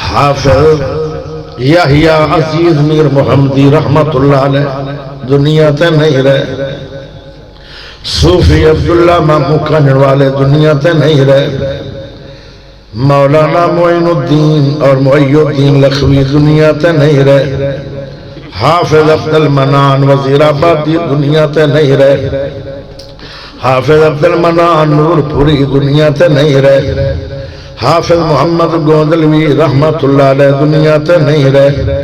حافظ یحییٰ عزیز میر محمدی رحمت اللہ علیہ دنیا تے نہیں رہے. صوفی عبداللہ مامو کانجڑ والے دنیا تے نہیں رہے. مولانا معین الدین اور معی الدین لکھوی دنیا تے نہیں رہے. حافظ عبد المنان وزیر آبادی دنیا تے نہیں رہے، حافظ عبد المنان نور پوری دنیا تے نہیں رہے، حافظ محمد گوندلوی رحمت اللہ علیہ دنیا تے نہیں رہے،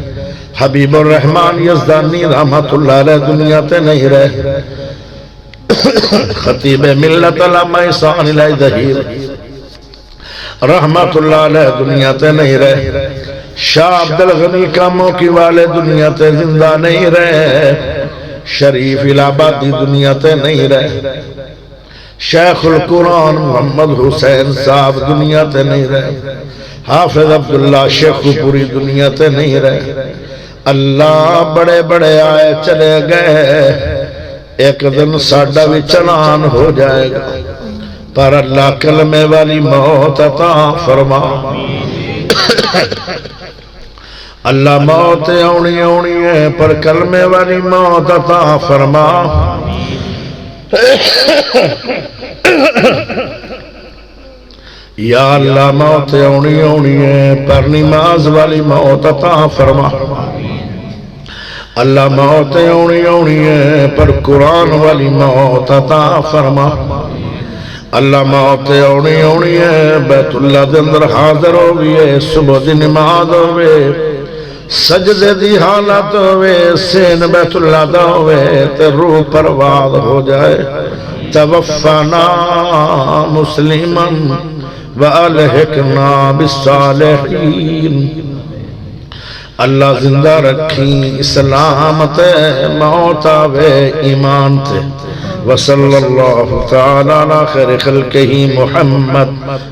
حبیب الرحمن یزدانی رحمت اللہ علیہ دنیا تے نہیں رہے، خطیب ملت علامہ احسان الہی ظہیر رحمت اللہ علیہ دنیا تے نہیں رہے، شاہ عبدالغنی کاموں کی والے دنیا تے زندہ نہیں رہے، شریف الہبادی دنیا تے نہیں رہے، شیخ القرآن محمد حسین صاحب دنیا تے نہیں رہے، حافظ عبداللہ شیخ پوری دنیا تے نہیں رہے۔ اللہ بڑے بڑے آئے چلے گئے، ایک دن ساڈا بھی چلان ہو جائے گا، پر اللہ کلمے والی موت عطا فرما۔ اللہ موت آنی آنی ہے پر کلمے والی موت عطا فرما۔ یا اللہ موت آنی آنی ہے پر نماز والی موت عطا فرما۔ اللہ موت آنی آنی ہے پر قرآن والی موت عطا فرما۔ اللہ موت آنی آنی ہے بیت اللہ دے اندر حاضر ہوئے، صبح دی نماز ہوئے، سجدے دی حالت ہوئے، سین بیت اللہ دا ہوئے، تے روح پرواز ہو جائے۔ توفنا مسلما وَأَلْحِقْنَا بِالصَّالِحِينَ۔ اللہ زندہ رکھی اسلامت موت آوے ایمان تے۔ وصلی اللہ تعالی علی خیر خلقہ محمد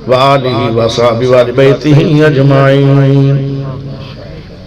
وآلہ وصحبہ وآل بیتہ اجمعین۔